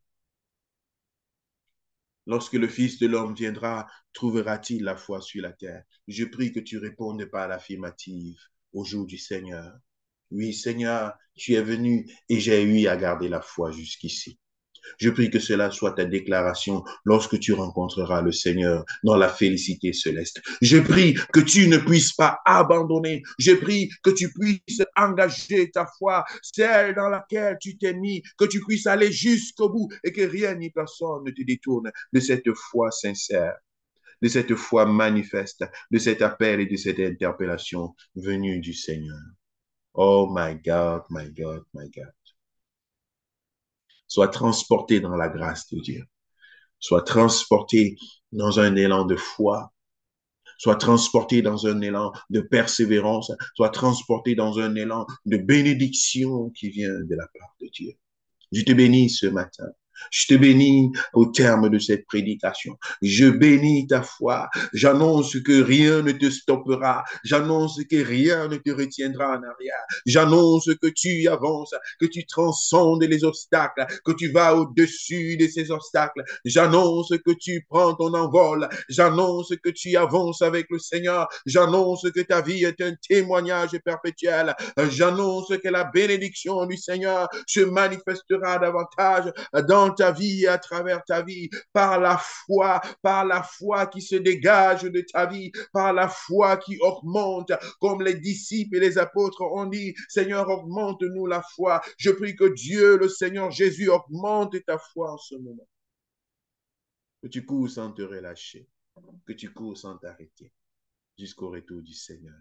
Lorsque le Fils de l'homme viendra, trouvera-t-il la foi sur la terre? Je prie que tu répondes par l'affirmative au jour du Seigneur. Oui, Seigneur, tu es venu et j'ai eu à garder la foi jusqu'ici. Je prie que cela soit ta déclaration lorsque tu rencontreras le Seigneur dans la félicité céleste. Je prie que tu ne puisses pas abandonner. Je prie que tu puisses engager ta foi, celle dans laquelle tu t'es mis, que tu puisses aller jusqu'au bout et que rien ni personne ne te détourne de cette foi sincère, de cette foi manifeste, de cet appel et de cette interpellation venue du Seigneur. Oh my God, my God, my God. Sois transporté dans la grâce de Dieu. Sois transporté dans un élan de foi, sois transporté dans un élan de persévérance, sois transporté dans un élan de bénédiction qui vient de la part de Dieu. Je te bénis ce matin. Je te bénis au terme de cette prédication. Je bénis ta foi. J'annonce que rien ne te stoppera. J'annonce que rien ne te retiendra en arrière. J'annonce que tu avances, que tu transcendes les obstacles, que tu vas au-dessus de ces obstacles. J'annonce que tu prends ton envol. J'annonce que tu avances avec le Seigneur. J'annonce que ta vie est un témoignage perpétuel. J'annonce que la bénédiction du Seigneur se manifestera davantage dans ta vie et à travers ta vie par la foi qui se dégage de ta vie, par la foi qui augmente, comme les disciples et les apôtres ont dit, Seigneur, augmente-nous la foi. Je prie que Dieu, le Seigneur Jésus, augmente ta foi en ce moment. Que tu cours sans te relâcher, que tu cours sans t'arrêter jusqu'au retour du Seigneur.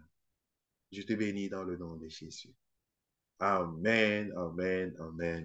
Je te bénis dans le nom de Jésus. Amen, amen, amen.